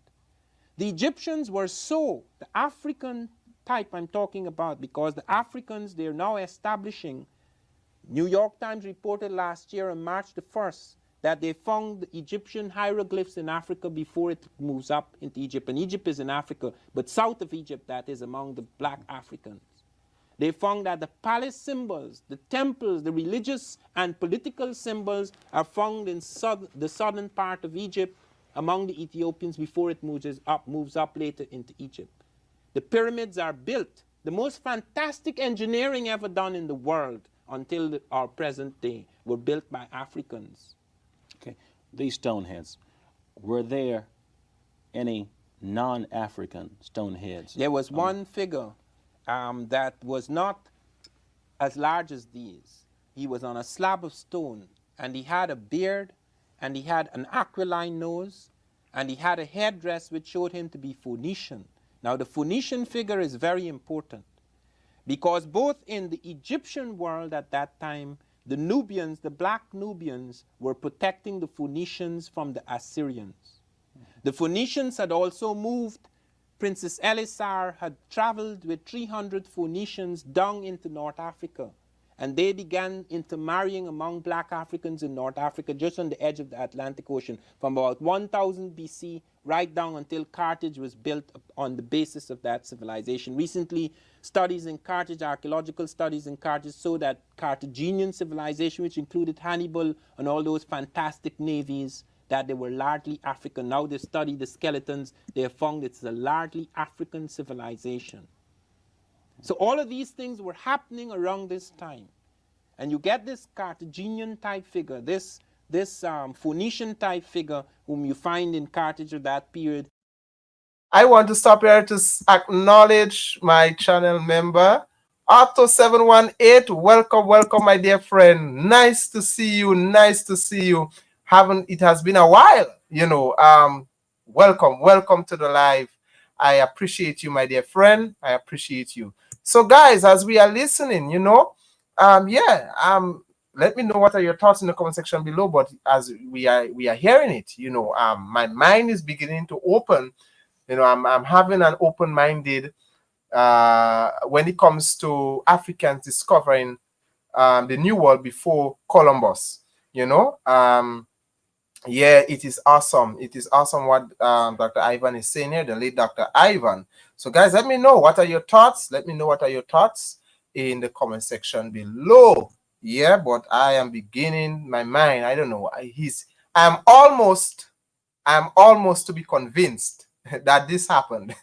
The Egyptians were so, the African type I'm talking about, because the Africans, they're now establishing, New York Times reported last year on March the 1st that they found the Egyptian hieroglyphs in Africa before it moves up into Egypt. And Egypt is in Africa, but south of Egypt, that is among the black Africans. They found that the palace symbols, the temples, the religious and political symbols are found in the southern part of Egypt among the Ethiopians before it moves up later into Egypt. The pyramids are built, the most fantastic engineering ever done in the world until our present day, were built by Africans. Okay, these stone heads, were there any non-African stone heads? There was one figure that was not as large as these. He was on a slab of stone, and he had a beard, and he had an aquiline nose, and he had a headdress which showed him to be Phoenician. Now, the Phoenician figure is very important because both in the Egyptian world at that time, the Nubians, the black Nubians, were protecting the Phoenicians from the Assyrians. The Phoenicians had also moved. Princess Elisar had traveled with 300 Phoenicians down into North Africa, and they began intermarrying among black Africans in North Africa, just on the edge of the Atlantic Ocean, from about 1000 BC right down until Carthage was built on the basis of that civilization. Recently, studies in Carthage, archaeological studies in Carthage, show that Carthaginian civilization, which included Hannibal and all those fantastic navies, that they were largely African. Now they study the skeletons, they have found it's a largely African civilization. So all of these things were happening around this time. And you get this Carthaginian type figure, this Phoenician type figure whom you find in Carthage of that period. I want to stop here to acknowledge my channel member, Otto718. Welcome, welcome, my dear friend. Nice to see you. Nice to see you. It has been a while, you know. Welcome to the live. I appreciate you, my dear friend. I appreciate you. So, guys, as we are listening, you know, let me know what are your thoughts in the comment section below. But as we are hearing it, you know, my mind is beginning to open. You know, I'm having an open-minded when it comes to Africans discovering the New World before Columbus. You know, yeah, it is awesome. It is awesome what Dr. Ivan is saying here, the late Dr. Ivan. So, guys, let me know what are your thoughts. Let me know what are your thoughts in the comment section below. Yeah, but I am beginning my mind. I don't know. I'm almost to be convinced that this happened.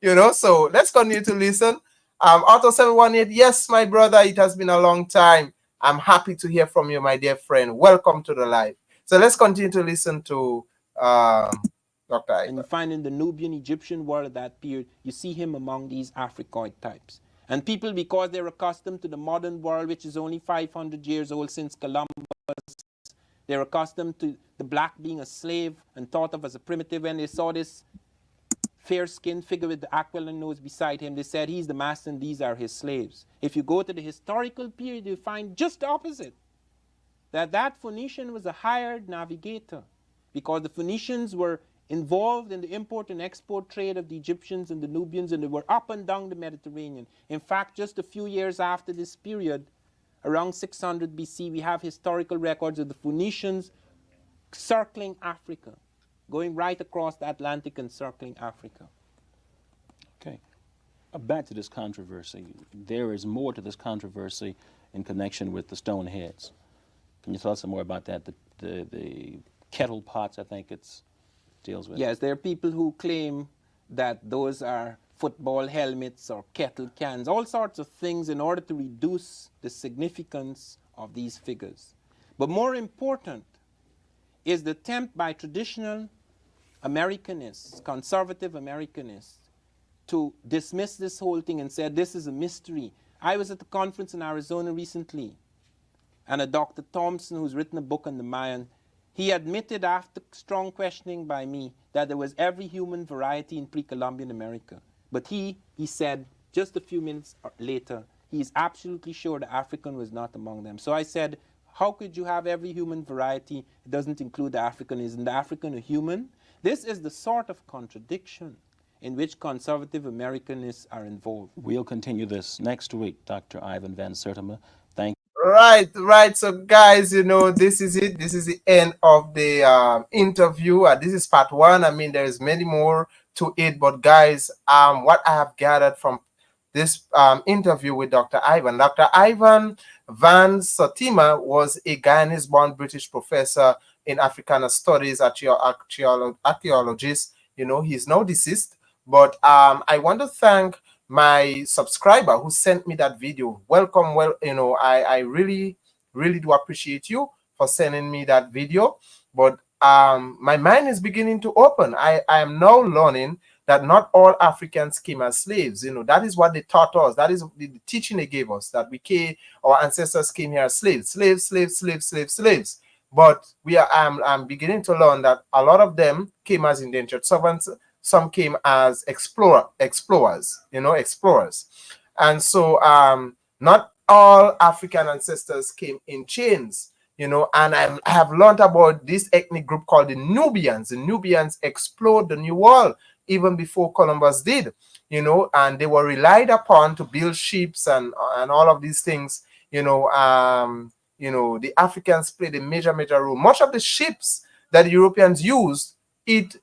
You know, so let's continue to listen. Otto718, yes, my brother, it has been a long time. I'm happy to hear from you, my dear friend. Welcome to the live. So let's continue to listen to Dr. Ivan. And you find in the Nubian Egyptian world at that period, you see him among these Africoid types. And people, because they're accustomed to the modern world, which is only 500 years old since Columbus, they're accustomed to the black being a slave and thought of as a primitive. When they saw this fair-skinned figure with the aquiline nose beside him, they said he's the master and these are his slaves. If you go to the historical period, you find just the opposite. That Phoenician was a hired navigator because the Phoenicians were involved in the import and export trade of the Egyptians and the Nubians, and they were up and down the Mediterranean. In fact, just a few years after this period, around 600 BC, we have historical records of the Phoenicians circling Africa, going right across the Atlantic and circling Africa. Okay. Back to this controversy. There is more to this controversy in connection with the stone heads. Can you tell us some more about that? The kettle pots, I think it's deals with. Yes, there are people who claim that those are football helmets or kettle cans, all sorts of things in order to reduce the significance of these figures. But more important is the attempt by traditional Americanists, conservative Americanists, to dismiss this whole thing and say this is a mystery. I was at a conference in Arizona recently, and a Dr. Thompson, who's written a book on the Mayan, he admitted after strong questioning by me that there was every human variety in pre-Columbian America. But he said just a few minutes later, he's absolutely sure the African was not among them. So I said, how could you have every human variety? It doesn't include the African. Isn't the African a human? This is the sort of contradiction in which conservative Americanists are involved. We'll continue this next week, Dr. Ivan Van Sertima. Thank you. Right. So, guys, this is it. This is the end of the interview. This is part one. I mean, there is many more to it, but guys, what I have gathered from this interview with Dr. Ivan Van Sertima was a Guyanese-born British professor in Africana Studies, archaeologist. He's now deceased, but I want to thank my subscriber who sent me that video. Welcome. I really do appreciate you for sending me that video. But my mind is beginning to open. I am now learning that not all Africans came as slaves. That is what they taught us. That is the teaching they gave us, that our ancestors came here as slaves. But I'm beginning to learn that a lot of them came as indentured servants. Some came as explorers. And so not all African ancestors came in chains, and I have learned about this ethnic group called the Nubians. The Nubians explored the New World even before Columbus did, and they were relied upon to build ships and all of these things. The Africans played a major role. Much of the ships that the Europeans used, it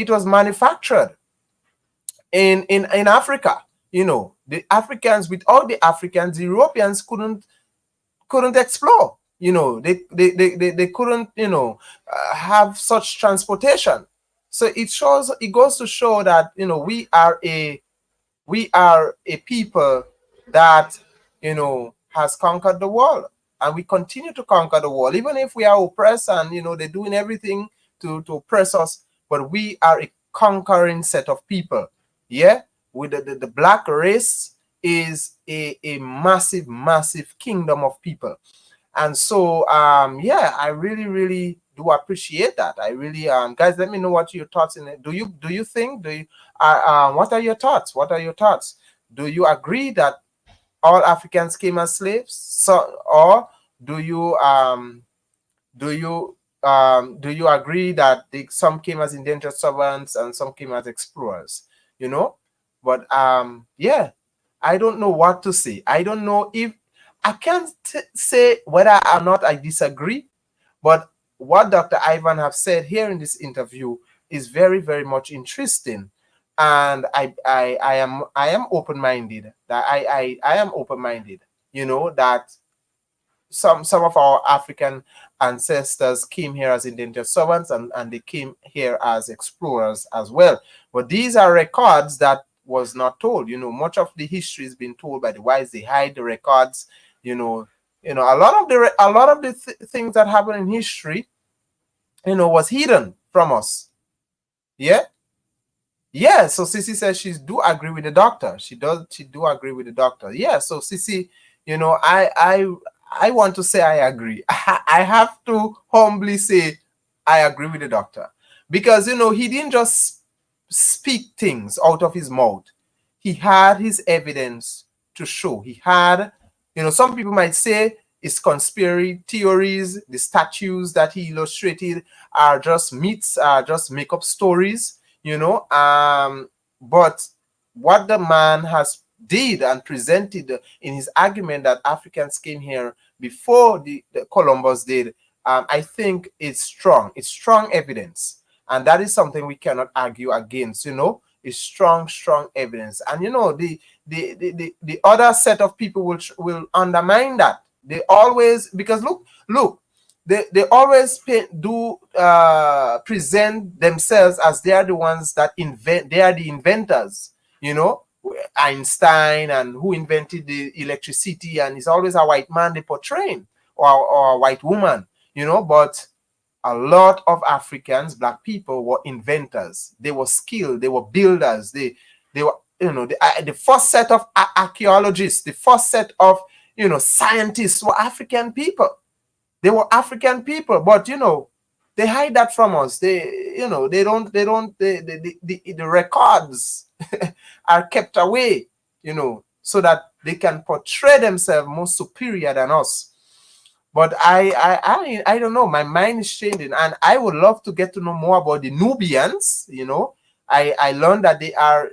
was manufactured in Africa. The Africans, without the Africans, the Europeans couldn't explore. They couldn't have such transportation. So it goes to show that we are a people that has conquered the world, and we continue to conquer the world, even if we are oppressed and they're doing everything to oppress us. But we are a conquering set of people. Yeah, with the black race is a massive kingdom of people. And so I really do appreciate that. I really guys, let me know what your thoughts in it. Do you think what are your thoughts? Do you agree that all Africans came as slaves? So, or do you agree that some came as indentured servants and some came as explorers? But I don't know what to say. I don't know if I can't say whether or not I disagree, but what Dr. Ivan have said here in this interview is very much interesting, and I am open-minded. That I am open-minded. That some of our African ancestors came here as indentured servants, and they came here as explorers as well. But these are records that was not told. Much of the history has been told by the wise. They hide the records. A lot of the things that happen in history, was hidden from us. Yeah. So Sissy says she do agree with the doctor. She do agree with the doctor. Yeah. So Sissy, I want to say I agree. I have to humbly say I agree with the doctor, because he didn't just speak things out of his mouth. He had his evidence to show. He had, some people might say it's conspiracy theories. The statues that he illustrated are just myths, just make up stories, but what the man has did and presented in his argument that Africans came here before the Columbus did, I think it's strong. It's strong evidence. And that is something we cannot argue against, it's strong, strong evidence. And the other set of people will undermine that. They always, because look, they always present themselves as they are the ones that invent, they are the inventors, Einstein, and who invented the electricity, and it's always a white man they portray, or a white woman, but a lot of Africans, black people, were inventors. They were skilled, they were builders, they were, the first set of archaeologists, the first set of scientists were African people. They were African people, but they hide that from us. The records are kept away, so that they can portray themselves more superior than us. But I don't know. My mind is changing, and I would love to get to know more about the Nubians. I learned that they are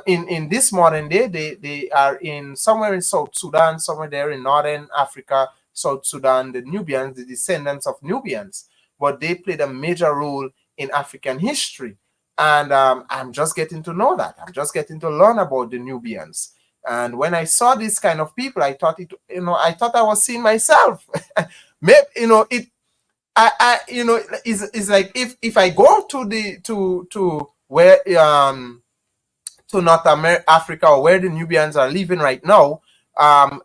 in this modern day. They are in somewhere in South Sudan, somewhere there in northern Africa, South Sudan. The Nubians, the descendants of Nubians, but they played a major role in African history. And I'm just getting to know that. I'm just getting to learn about the Nubians. And when I saw this kind of people, I thought I thought I was seeing myself. Maybe it's like if I go to where to North Africa, or where the Nubians are living right now,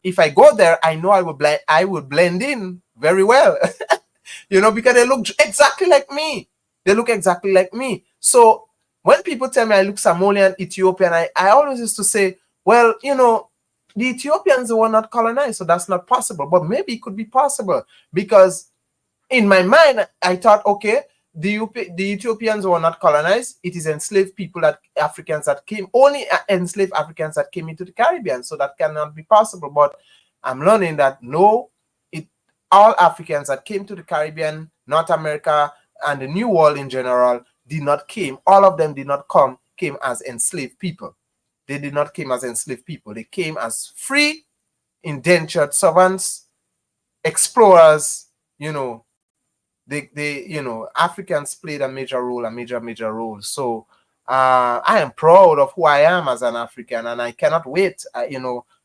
if I go there, I know I would blend in very well, because they look exactly like me. They look exactly like me. So when people tell me I look Somalian, Ethiopian, I always used to say, well, the Ethiopians were not colonized, so that's not possible. But maybe it could be possible, because in my mind, I thought, okay, the Ethiopians were not colonized. It is enslaved people, only enslaved Africans that came into the Caribbean. So that cannot be possible. But I'm learning that no, all Africans that came to the Caribbean, North America, and the New World in general all of them did not came as enslaved people. They did not came as enslaved people. They came as free, indentured servants, explorers. Africans played a major role. So I am proud of who I am as an African, and I cannot wait,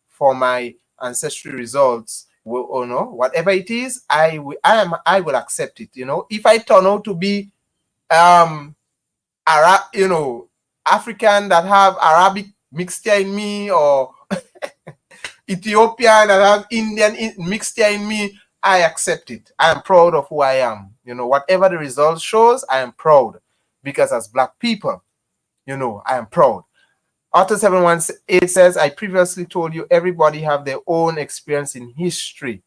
for my ancestry results. Whatever it is, I will accept it. If I turn out to be African that have Arabic mixture in me, or Ethiopian that have Indian mixture in me, I accept it. I am proud of who I am. Whatever the result shows, I am proud, because as black people, I am proud. Author 718 says, I previously told you everybody have their own experience in history.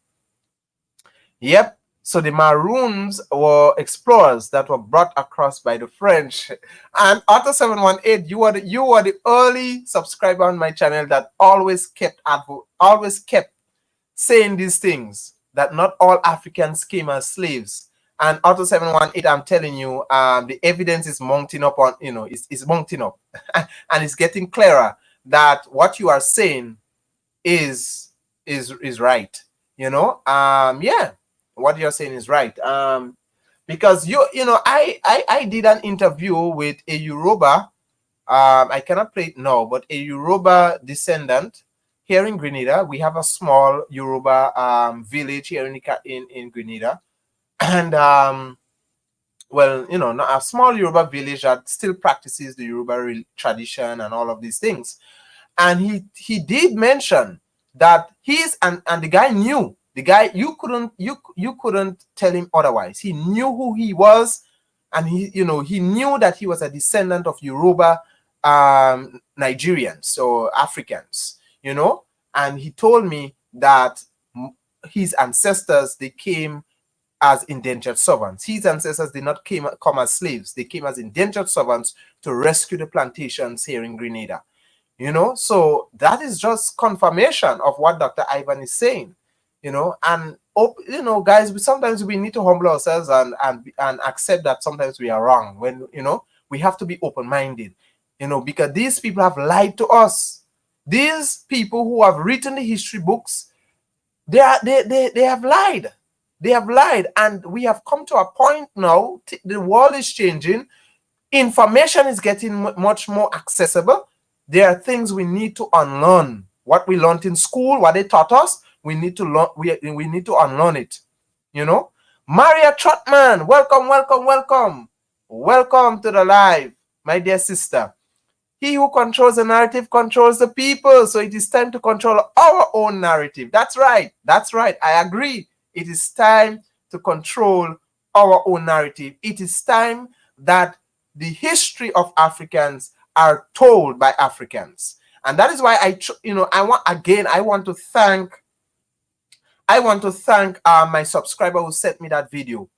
Yep. So the Maroons were explorers that were brought across by the French. And Author 718, you were the early subscriber on my channel that always kept saying these things, that not all Africans came as slaves. And Author 718, I'm telling you, the evidence is mounting up on, it's mounting up. And it's getting clearer that what you are saying is right. Yeah. What you're saying is right. Because I did an interview with a Yoruba. I cannot play it now, but a Yoruba descendant here in Grenada. We have a small Yoruba village here in Grenada, and well, not a small Yoruba village that still practices the Yoruba tradition and all of these things. And he did mention that and the guy knew. The guy, you couldn't tell him otherwise. He knew who he was, and he knew that he was a descendant of Yoruba Nigerians, so Africans, and he told me that his ancestors, they came as indentured servants. His ancestors did not come as slaves. They came as indentured servants to rescue the plantations here in Grenada. So that is just confirmation of what Dr. Ivan is saying. And guys, sometimes we need to humble ourselves and accept that sometimes we are wrong. When we have to be open-minded, because these people have lied to us. These people who have written the history books, they have lied. They have lied, and we have come to a point now. The world is changing. Information is getting much more accessible. There are things we need to unlearn. What we learned in school, what they taught us, we need to learn. We need to unlearn it. You know, Maria Trotman, welcome, welcome, welcome, welcome to the live, my dear sister. He who controls the narrative controls the people. So it is time to control our own narrative. That's right. That's right. I agree. It is time to control our own narrative. It is time that the history of Africans are told by Africans. And that is why I want to thank my subscriber who sent me that video.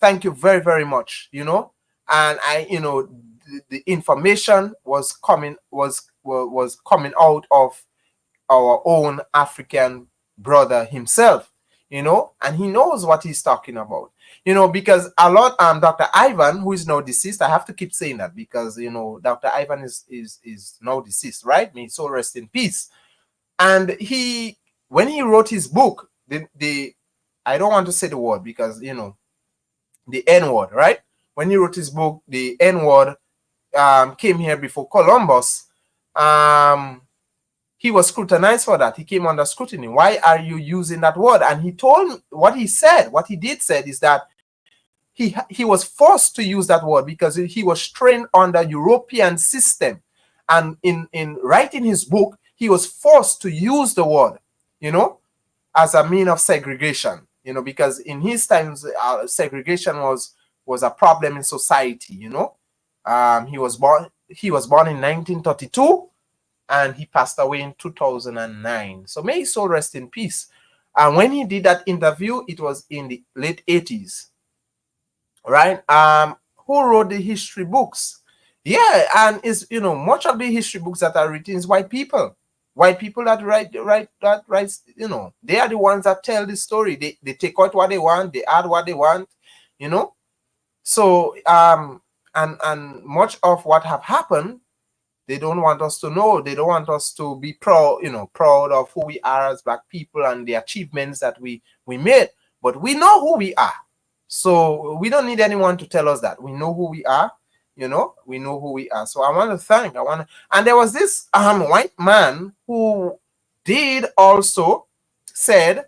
Thank you very, very much. And the information was coming out of our own African brother himself, and he knows what he's talking about, because a lot, Dr. Ivan, who is now deceased, I have to keep saying that because, Dr. Ivan is now deceased, right? May his soul rest in peace. And when he wrote his book, I don't want to say the word because, the N word, right? When he wrote his book, the N word came here before Columbus. He was scrutinized for that. He came under scrutiny. Why are you using that word? And he told what he did said is that he was forced to use that word because he was trained under European system. And in writing his book, he was forced to use the word, as a mean of segregation, because in his times, segregation was a problem in society, He was born in 1932 and he passed away in 2009. So may his soul rest in peace. And when he did that interview, it was in the late 80s, right? Who wrote the history books? Yeah, and it's much of the history books that are written is white people. White people that write, they are the ones that tell the story. They take out what they want, they add what they want, So and much of what have happened, they don't want us to know. They don't want us to be proud, proud of who we are as Black people and the achievements that we made. But we know who we are. So we don't need anyone to tell us that. We know who we are. We know who we are. So and there was this white man who did also said,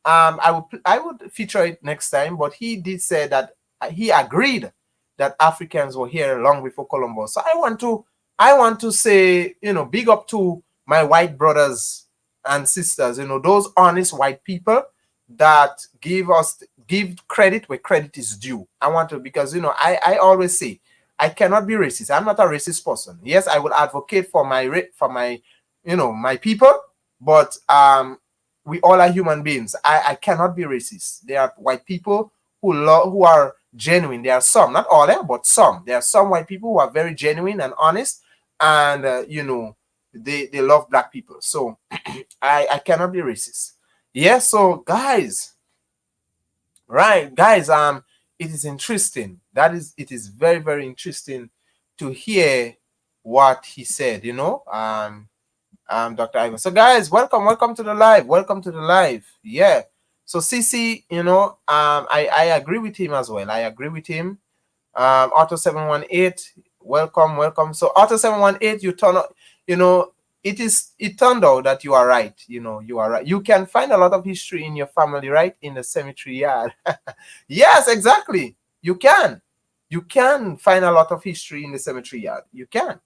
I would feature it next time, but he did say that he agreed that Africans were here long before Columbus. So I want to say, big up to my white brothers and sisters, those honest white people that give credit where credit is due. Because I always say I cannot be racist. I'm not a racist person. Yes, I will advocate for my my people, but we all are human beings. I cannot be racist. There are white people who are genuine. There are some, not all, but some. There are some white people who are very genuine and honest, and they love Black people. So I cannot be racist. Yeah. So guys, right, guys, it is interesting. It is very, very interesting to hear what he said, Dr. Ivan. So guys, welcome to the live. Welcome to the live. Yeah. So CC, I agree with him as well. I agree with him. Auto 718, welcome. So Auto 718, it turned out that you are right. You are right. You can find a lot of history in your family, right? In the cemetery yard. Yes, exactly. You can find a lot of history in the cemetery yard. You can.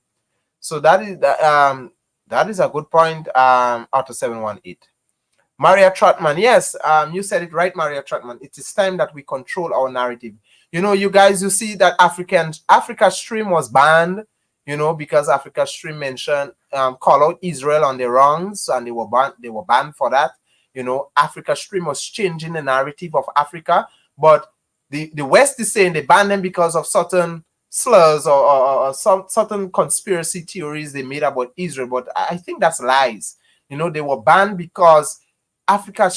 So that is a good point. Auto 718. Maria Trotman, yes, you said it right, Maria Trotman. It is time that we control our narrative. You guys, you see that Africa Stream was banned, because Africa Stream mentioned, call out Israel on the wrongs, and they were banned for that. Africa Stream was changing the narrative of Africa, but the West is saying they banned them because of certain slurs or some certain conspiracy theories they made about Israel. But I think that's lies. They were banned because Africa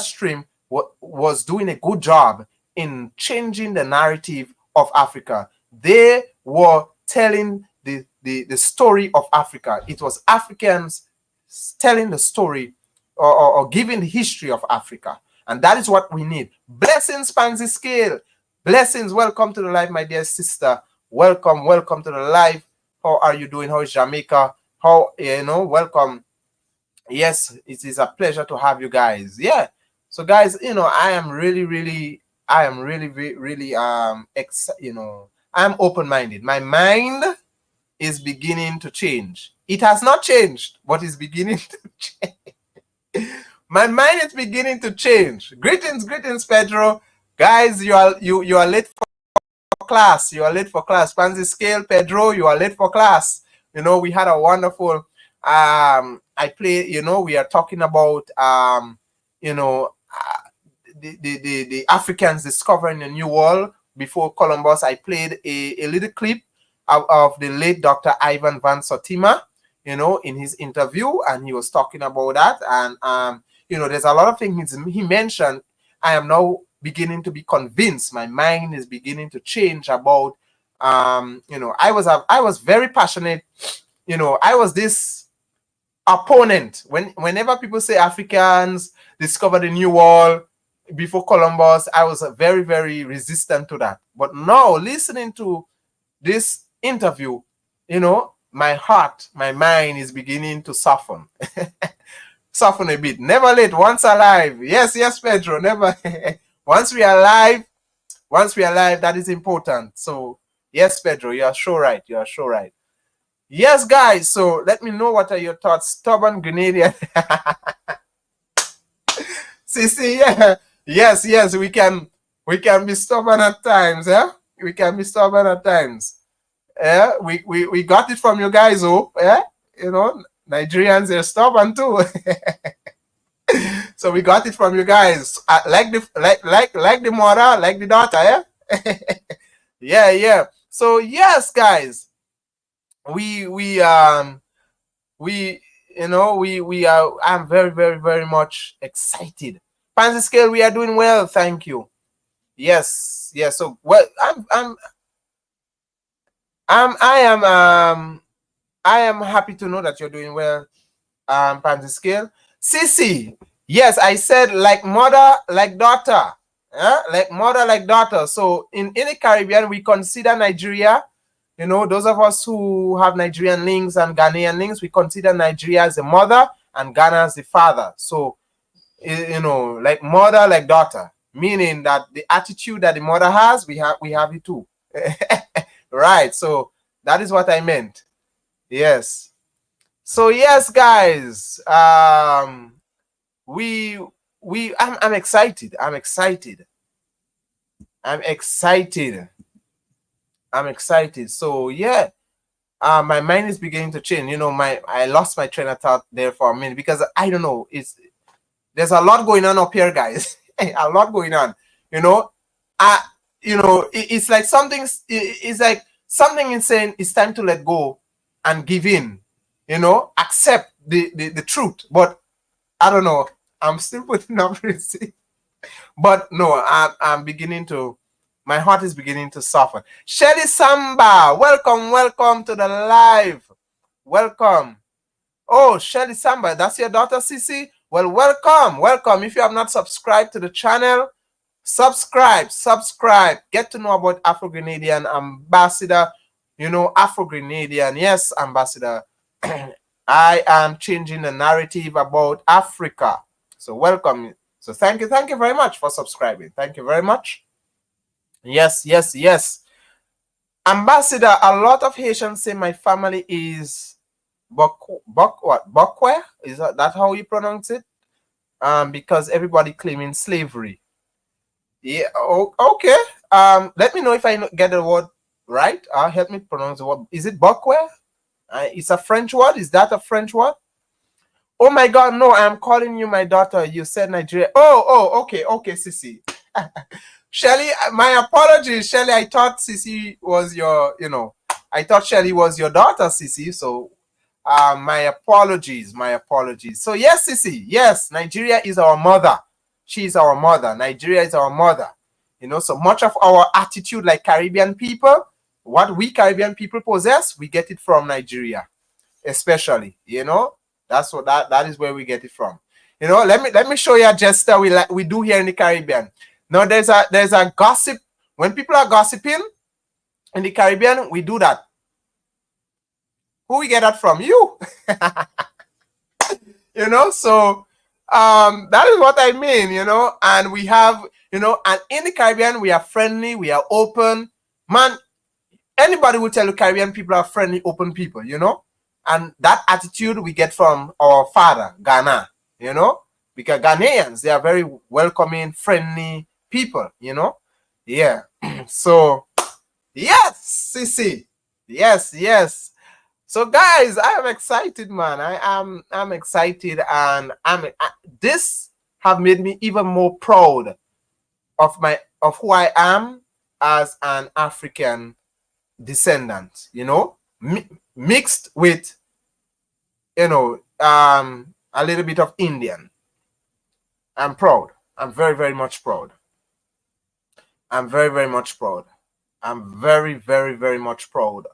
Stream was doing a good job in changing the narrative of Africa. They were telling the the story of Africa. It was Africans telling the story or giving the history of Africa. And that is what we need. Blessings, Pansy Scale. Blessings. Welcome to the live, my dear sister. Welcome to the live. How are you doing? How is Jamaica? How, welcome. Yes, it is a pleasure to have you guys. Yeah. So guys, I am really I'm open-minded. My mind is beginning to change. It has not changed, but it's beginning to change. My mind is beginning to change. Greetings, Pedro. Guys, you are late for class. You are late for class. Pansy Scale, Pedro, you are late for class. We had a wonderful I play, we are talking about the Africans discovering a new world. Before Columbus, I played a little clip of the late Dr. Ivan Van Sotima, in his interview, and he was talking about that. And there's a lot of things he mentioned. I am now beginning to be convinced. My mind is beginning to change about I was very passionate. I was this opponent whenever people say Africans discovered a new world before Columbus. I was very, very resistant to that. But now, listening to this interview, my heart, my mind is beginning to soften. Soften a bit. Never late, once alive. Yes, Pedro. Never. Once we are alive, that is important. So yes, Pedro, you are sure right. Yes, guys. So let me know what are your thoughts. Stubborn Grenadian. See, yeah. Yes, we can be stubborn at times, yeah? We can be stubborn at times. Yeah, we got it from you guys, yeah? Nigerians, they're stubborn too. So we got it from you guys. Like the mother, like the daughter, yeah? Yeah. So yes, guys. We are I'm very, very, very much excited. Pansy Scale, we are doing well, thank you. Yes. So well, I am happy to know that you're doing well, Pansy Scale. Sissy, yes, I said like mother, like daughter. Like mother, like daughter. So in the Caribbean, we consider Nigeria, those of us who have Nigerian links and Ghanaian links, we consider Nigeria as the mother and Ghana as the father. So, like mother, like daughter, meaning that the attitude that the mother has, we have it too. Right. So that is what I meant. Yes. So yes, guys. I'm excited. I'm excited. So yeah. My mind is beginning to change. I lost my train of thought there for a minute because I don't know. There's a lot going on up here, guys. A lot going on. It's like something. It's like something is saying it's time to let go and give in. Accept the truth. But I don't know. I'm still putting up receipt. But no, I'm beginning to. My heart is beginning to soften. Shelly Samba, welcome to the live. Welcome. Oh, Shelly Samba, that's your daughter, Sissy? Well, welcome. If you have not subscribed to the channel, subscribe. Get to know about Afro-Grenadian Ambassador. Afro-Grenadian, yes, Ambassador. I am changing the narrative about Africa. So welcome. So thank you very much for subscribing. Thank you very much. Yes. Ambassador, a lot of Haitians say my family is Bokwe? Is that how you pronounce it? Because everybody claiming slavery. Yeah, okay. Let me know if I get the word right. Help me pronounce the word. Is it Bokwe? It's a French word. Is that a French word? Oh my God, no, I'm calling you my daughter. You said Nigeria. Oh, okay, Sissy. Shelly, my apologies, Shelly. I thought Sissy was your, I thought Shelly was your daughter, Sissy. So, my apologies. So, yes, Sissy, yes, Nigeria is our mother. She is our mother. Nigeria is our mother. So much of our attitude, like Caribbean people, what we Caribbean people possess, we get it from Nigeria, especially. That's what that is where we get it from. Let me show you a gesture we do here in the Caribbean. Now there's a gossip. When people are gossiping in the Caribbean, we do that. Who we get that from? You. So that is what I mean, and we have, and in the Caribbean, we are friendly, we are open. Man, anybody will tell you Caribbean people are friendly, open people, and that attitude we get from our father, Ghana, because Ghanaians, they are very welcoming, friendly people, yeah. So, yes, Sissy, yes. So, guys, I am excited, man. I'm excited, and this have made me even more proud of who I am as an African descendant. Mixed with a little bit of Indian. I'm proud. I'm very, very much proud. I'm very, very much proud. I'm very, very, very much proud.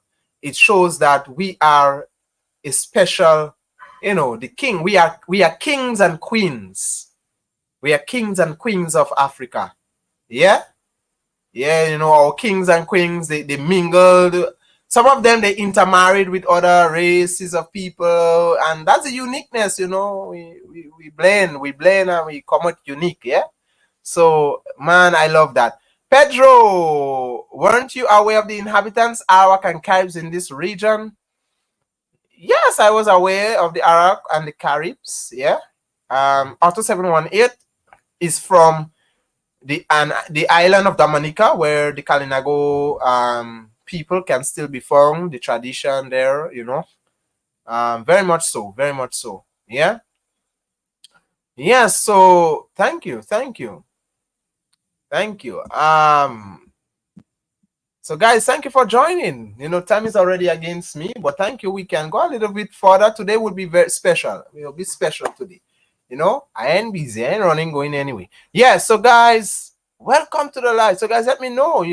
It shows that we are a special, the king. We are kings and queens. We are kings and queens of Africa. Yeah? Yeah, our kings and queens, they mingled. Some of them, they intermarried with other races of people. And that's the uniqueness, we blend and we come out unique, yeah? So, man, I love that. Pedro, weren't you aware of the inhabitants, Arawak and Caribs in this region? Yes, I was aware of the Arawak and the Caribs. Yeah. Auto 718 is from the island of Dominica, where the Kalinago people can still be found. The tradition there, very much so, very much so. Yeah. Yes. So thank you. So guys, thank you for joining. Time is already against me, but thank you. We can go a little bit further. Today will be very special. It will be special today. I ain't busy. I ain't running, going anyway. Yeah, so guys, welcome to the live. So guys, let me know,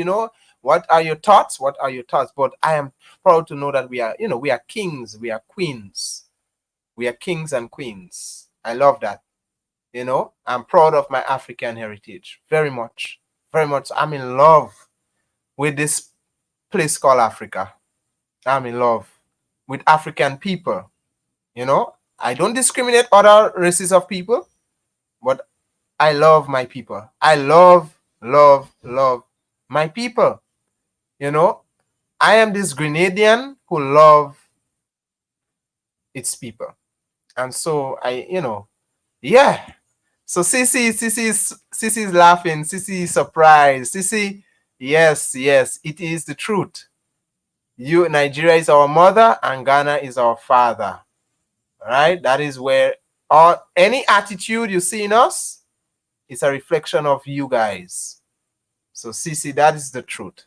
what are your thoughts? What are your thoughts? But I am proud to know that we are, we are kings, we are queens. We are kings and queens. I love that. I'm proud of my African heritage. Very much. Very much. I'm in love with this place called Africa. I'm in love with African people. I don't discriminate other races of people, but I love my people. I love my people. I am this Grenadian who love its people. And so yeah. So Sissy is laughing. Sissy is surprised. Sissy, yes, it is the truth. Nigeria is our mother and Ghana is our father. Right? That is where any attitude you see in us is a reflection of you guys. So Sissy, that is the truth.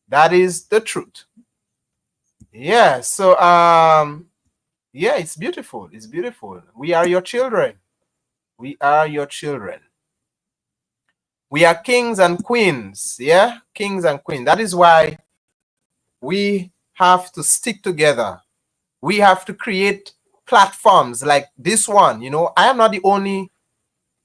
That is the truth. Yeah. So yeah, it's beautiful. It's beautiful. We are your children. We are your children. We are kings and queens. Yeah, kings and queens. That is why we have to stick together. We have to create platforms like this one. I am not the only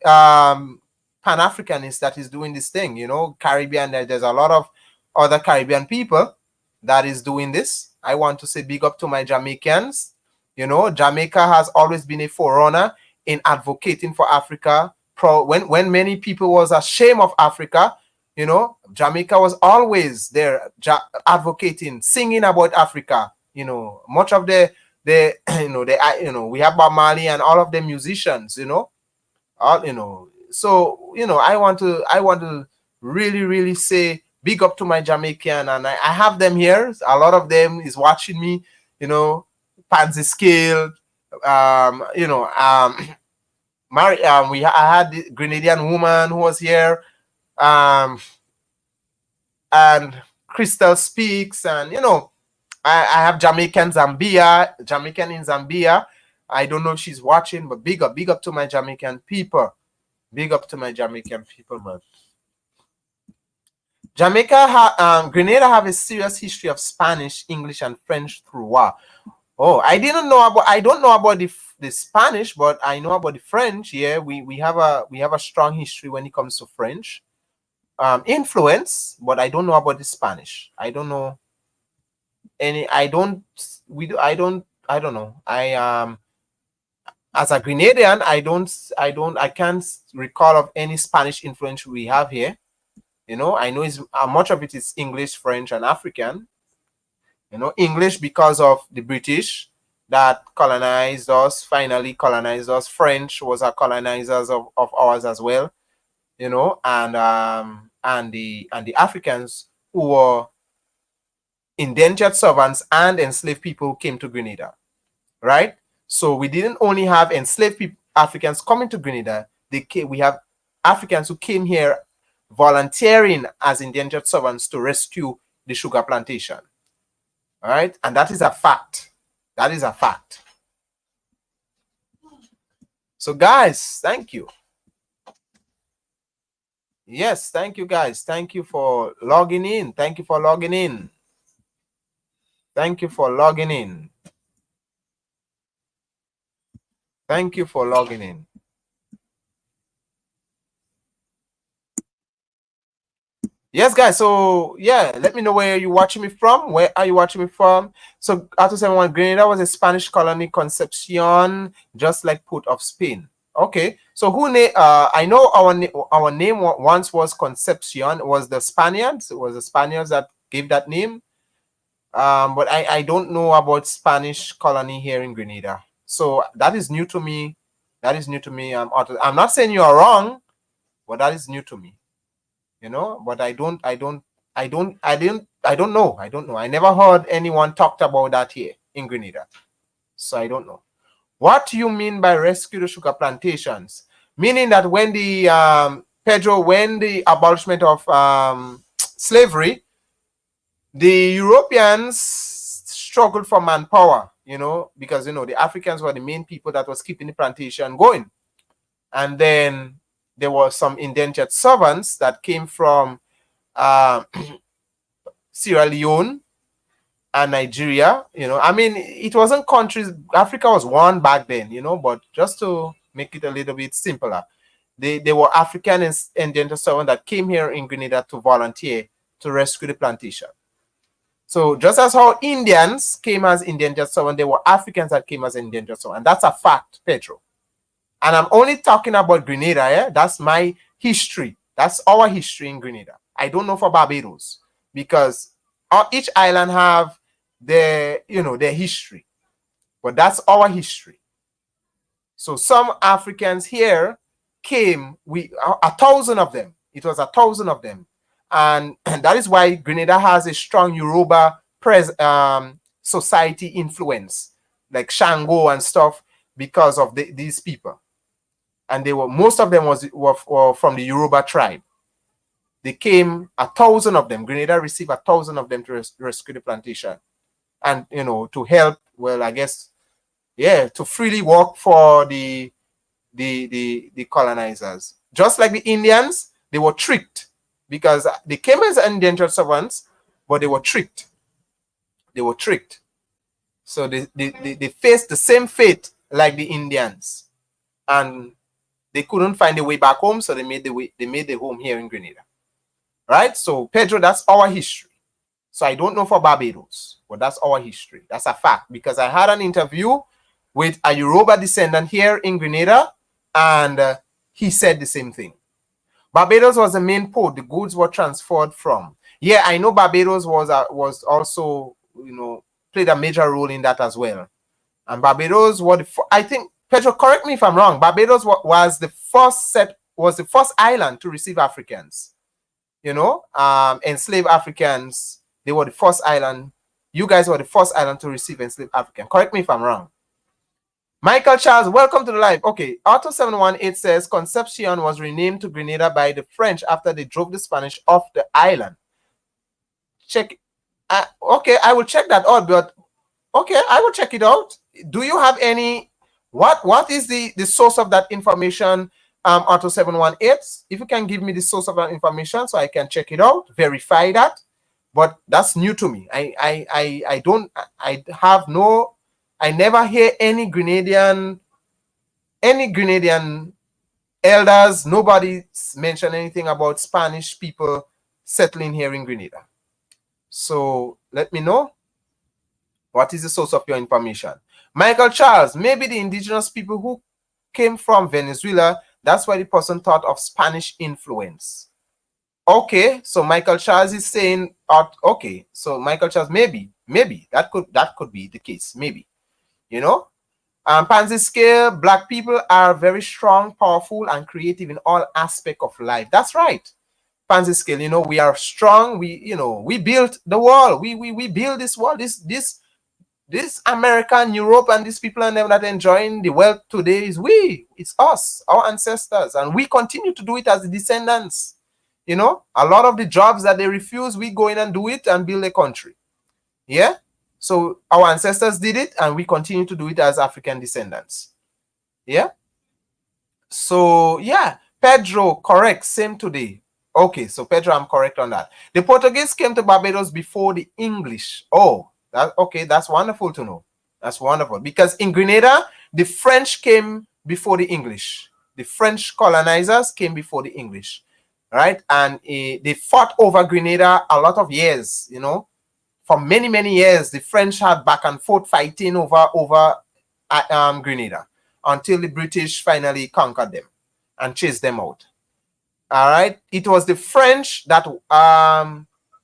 Pan-Africanist that is doing this thing. Caribbean, there's a lot of other Caribbean people that is doing this. I want to say big up to my Jamaicans. Jamaica has always been a forerunner in advocating for Africa. When many people was ashamed of Africa, Jamaica was always there advocating, singing about Africa. Much of we have Bob Marley and all of the musicians. So I want to really say big up to my Jamaican, and I have them here. A lot of them is watching me. Pansy Scale, I had the Grenadian woman who was here, and Crystal Speaks, and I have Jamaican in Zambia. I don't know if she's watching, but big up to my Jamaican people. Big up to my Jamaican people, man. Grenada have a serious history of Spanish, English, and French through war. Oh, I don't know about the Spanish, but I know about the French. Yeah, we have a strong history when it comes to French influence, but I don't know about the Spanish. I don't know any. I don't. We do. I don't. I don't know. As a Grenadian, I can't recall of any Spanish influence we have here. You know, I know it's much of it is English, French, and African. You know, English because of the British that colonized us, finally colonized us. French was a colonizers of ours as well. You know, and the Africans who were indentured servants and enslaved people who came to Grenada, right? So we didn't only have enslaved people, Africans coming to Grenada. We have Africans who came here volunteering as indentured servants to rescue the sugar plantation. All right, and that is a fact. That is a fact. So guys, thank you. Yes, thank you guys. Thank you for logging in. Thank you for logging in. Thank you for logging in. Thank you for logging in. Yes, guys. So yeah, let me know where you're watching me from. Where are you watching me from? So Arthur 71 Grenada was a Spanish colony, Concepcion, just like Port of Spain. Okay. So I know our name once was Concepcion. It was the Spaniards. It was the Spaniards that gave that name. But I don't know about Spanish colony here in Grenada. So that is new to me. That is new to me. I'm not saying you are wrong, but that is new to me. You know, but I don't know. I never heard anyone talked about that here in Grenada. So I don't know. What do you mean by rescue the sugar plantations? Meaning that when the Pedro, when the abolishment of slavery, the Europeans struggled for manpower, you know, because, you know, the Africans were the main people that was keeping the plantation going. And then there were some indentured servants that came from Sierra Leone and Nigeria. You know, I mean, it wasn't countries. Africa was one back then, you know, but just to make it a little bit simpler, they were African indentured servants that came here in Grenada to volunteer to rescue the plantation. So just as how Indians came as indentured servants, there were Africans that came as indentured servants. And that's a fact, Pedro. And I'm only talking about Grenada. Yeah? That's my history. That's our history in Grenada. I don't know for Barbados, because each island have their history. But that's our history. So some Africans here came, 1,000 of them. It was 1,000 of them. And that is why Grenada has a strong Yoruba society influence, like Shango and stuff, because of these people. And most of them were from the Yoruba tribe. They came, 1,000 of them. Grenada received 1,000 of them to rescue the plantation, and to help. Well, I guess, yeah, to freely work for the colonizers. Just like the Indians, they were tricked because they came as indentured servants, but they were tricked. They were tricked. So they faced the same fate like the Indians, and they couldn't find a way back home, so they made the home here in Grenada. Right? So, Pedro, that's our history. So I don't know for Barbados, but that's our history. That's a fact, because I had an interview with a Yoruba descendant here in Grenada, and he said the same thing. Barbados was the main port the goods were transferred from. Yeah, I know Barbados was also, played a major role in that as well. And Barbados I think, Pedro, correct me if I'm wrong, Barbados was the first island to receive Africans. Enslaved Africans. They were the first island. You guys were the first island to receive enslaved Africans. Correct me if I'm wrong. Michael Charles, welcome to the live. Okay, Auto 718 says Concepcion was renamed to Grenada by the French after they drove the Spanish off the island. Check. Okay, I will check that out, but okay, I will check it out. Do you have any? What is the source of that information? Auto 718, if you can give me the source of that information so I can check it out, verify that. But that's new to me. I never hear any Grenadian elders, nobody mentioned anything about Spanish people settling here in Grenada. So let me know, what is the source of your information? Michael Charles, maybe the indigenous people who came from Venezuela, that's why the person thought of Spanish influence. Okay, so Michael Charles is saying, okay, so Michael Charles, maybe that could be the case, maybe, you know. Pansy Scale, Black people are very strong, powerful, and creative in all aspects of life. That's right. Pansy Scale, you know, we are strong. We built the world. We build this world. This America and Europe and these people and them that enjoying the wealth today is we. It's us, our ancestors, and we continue to do it as the descendants. You know, a lot of the jobs that they refuse, we go in and do it and build a country. Yeah. So our ancestors did it, and we continue to do it as African descendants. Yeah. So yeah, Pedro, correct. Same today. Okay, so Pedro, I'm correct on that. The Portuguese came to Barbados before the English. Oh, that's wonderful to know. That's wonderful, because in Grenada, the French came before the English. The French colonizers came before the English, right? And they fought over Grenada a lot of years, you know. For many, many years, the French had back and forth fighting over Grenada until the British finally conquered them and chased them out. All right. It was the French that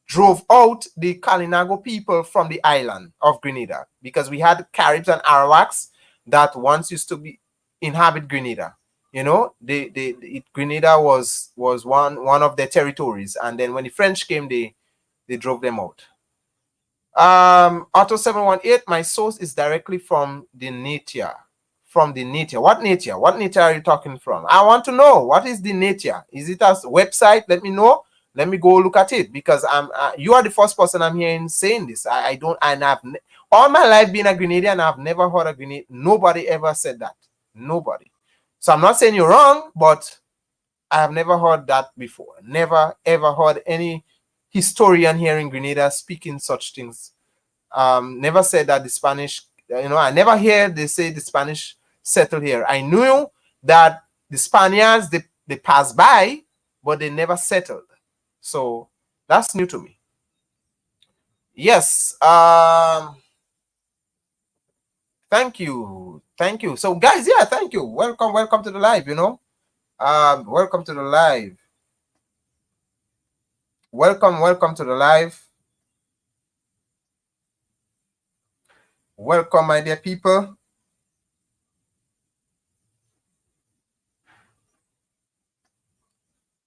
drove out the Kalinago people from the island of Grenada, because we had Caribs and Arawaks that once used to inhabit Grenada. You know, Grenada was one of their territories, and then when the French came, they drove them out. Auto 718, my source is directly from the nature. From the nature. What nature? What nature are you talking from? I want to know, what is the nature? Is it a website? Let me know. Let me go look at it, because you are the first person I'm hearing saying this. I don't, and I've all my life being a Grenadian, I've never heard a Grenadian. Nobody ever said that. Nobody. So I'm not saying you're wrong, but I have never heard that before. Never ever heard any historian here in Grenada speaking such things. Never said that the Spanish, you know, I never hear they say the Spanish settled here. I knew that the Spaniards, they passed by, but they never settled. So that's new to me. Yes. Thank you. So guys, yeah, thank you. Welcome to the live, you know. Welcome to the live. Welcome to the live. Welcome, my dear people.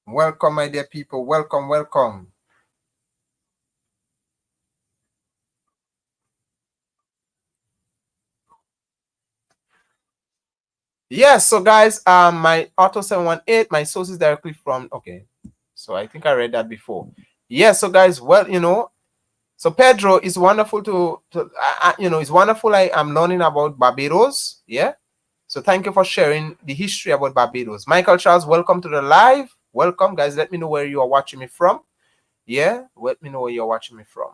Welcome, my dear people. Welcome. Yes, so guys, my Auto 718, my source is directly from, okay. So I think I read that before. Yes, so guys, well, you know, so Pedro, is wonderful you know, it's wonderful. I'm learning about Barbados. Yeah. So thank you for sharing the history about Barbados. Michael Charles, welcome to the live. Welcome, guys. Let me know where you are watching me from. Yeah, let me know where you're watching me from.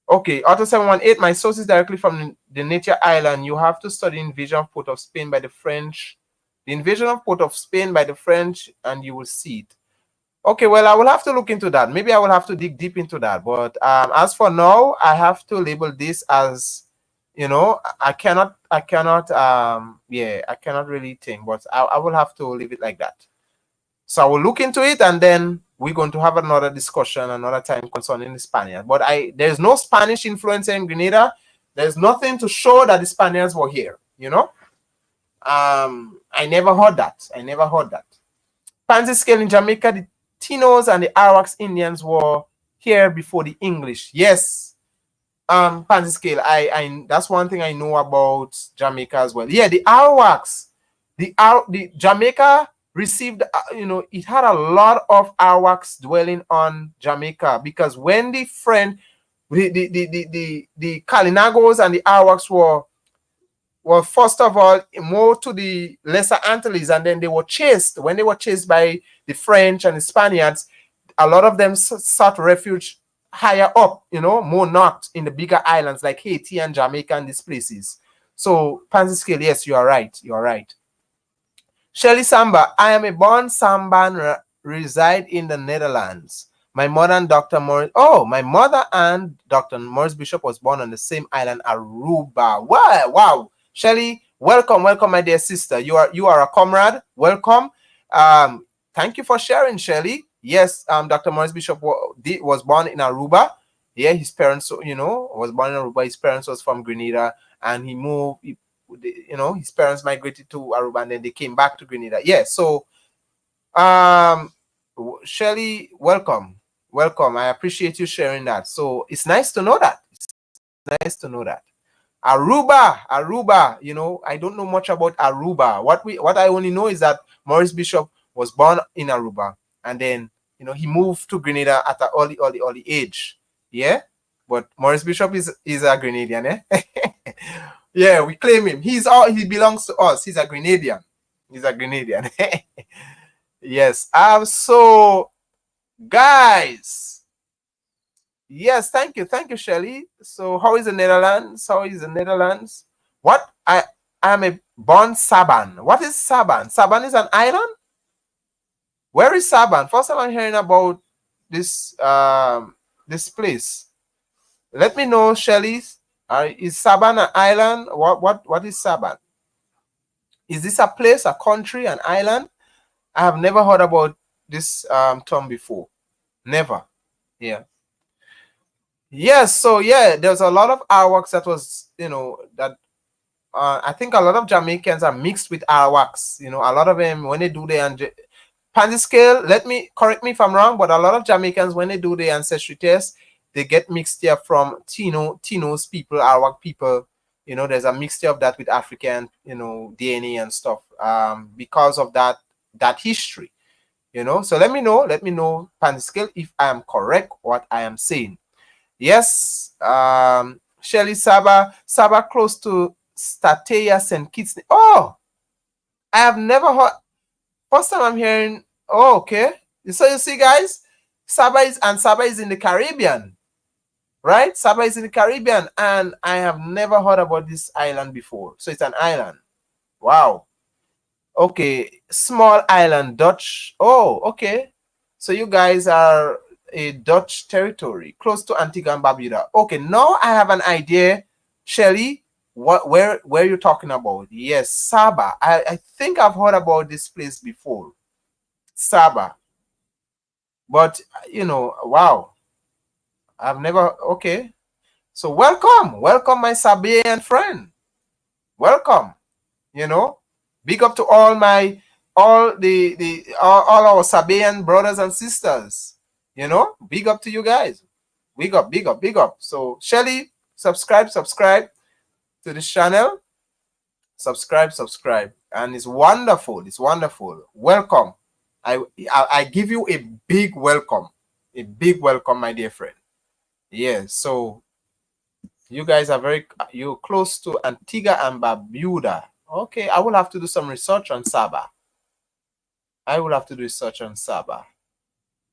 Okay, Auto 718, my source is directly from the Nature Island. You have to study Invasion of Port of Spain by the French. The Invasion of Port of Spain by the French, and you will see it. Okay, well, I will have to look into that. Maybe I will have to dig deep into that. But as for now, I have to label this as, you know, I cannot really think, but I will have to leave it like that. So I will look into it, and then we're going to have another discussion another time concerning the Spaniards. But there's no Spanish influence in Grenada. There's nothing to show that the Spaniards were here, you know. I never heard that. Pansy Scale in Jamaica, the Tinos and the Arawaks Indians were here before the English. Yes. Pansy Scale, I that's one thing I know about Jamaica as well. Yeah, the Arawaks, the Jamaica received, you know, it had a lot of Arawaks dwelling on Jamaica, because when the French, the Kalinagos and the Arawaks well, first of all, more to the Lesser Antilles, and then they were chased. When they were chased by the French and the Spaniards, a lot of them sought refuge higher up, you know, more north in the bigger islands like Haiti and Jamaica and these places. So, Pansy Scale, yes, you are right. You are right. Shelly Samba, I am a born Samban, reside in the Netherlands. My mother and Dr. Morris, oh, my mother and Dr. Morris Bishop was born on the same island, Aruba. Wow, wow. Shelly, welcome, welcome, my dear sister. You are a comrade. Welcome. Thank you for sharing, Shelly. Yes, Dr. Morris Bishop was born in Aruba. Yeah, his parents, you know, was born in Aruba. His parents was from Grenada, and he moved. You know, his parents migrated to Aruba, and then they came back to Grenada. Yeah. So, Shelly, welcome, welcome. I appreciate you sharing that. So it's nice to know that. It's nice to know that. Aruba. You know, I don't know much about Aruba. What I only know is that Morris Bishop was born in Aruba, and then, you know, he moved to Grenada at an early age. Yeah, but Morris Bishop is a Grenadian, eh? Yeah, we claim him. He belongs to us. He's a Grenadian. He's a Grenadian. Yes. So guys. Yes, thank you, Shelly. So how is the Netherlands? What I am a born Saban. What is Saban? Saban is an island. Where is Saban? First time I'm hearing about this this place. Let me know, Shelly. Is Saban an island? What is Saban? Is this a place, a country, an island? I have never heard about this term before. Never. Yeah. Yes. So yeah, there's a lot of Arawaks that was, you know, that I think a lot of Jamaicans are mixed with Arawaks. You know, a lot of them when they do the Pansy Scale. Correct me if I'm wrong, but a lot of Jamaicans when they do the ancestry test, they get mixture from Tino's people, Arawak people. You know, there's a mixture of that with African, you know, DNA and stuff. Because of that history, you know. So let me know, Pansy Scale, if I am correct what I am saying. Yes, Shelly Saba close to Statea St. Kitts. Oh, I have never heard. First time I'm hearing. Oh, okay. So you see, guys, Saba is in the Caribbean, right? Saba is in the Caribbean, and I have never heard about this island before. So it's an island. Wow. Okay, small island, Dutch. Oh, okay. So you guys are a Dutch territory close to Antigua and Barbuda. Okay, now I have an idea, Shelly. Where you're talking about? Yes, Saba. I think I've heard about this place before, Saba. But you know, wow, I've never. Okay, so welcome, my Sabian friend. Welcome. You know, big up to all our Sabian brothers and sisters. You know, big up to you guys. Big up. So Shelly, subscribe to this channel. Subscribe. And it's wonderful. Welcome. I give you a big welcome. My dear friend. Yes, so you guys are you're close to Antigua and Barbuda. Okay, I will have to do some research on Saba.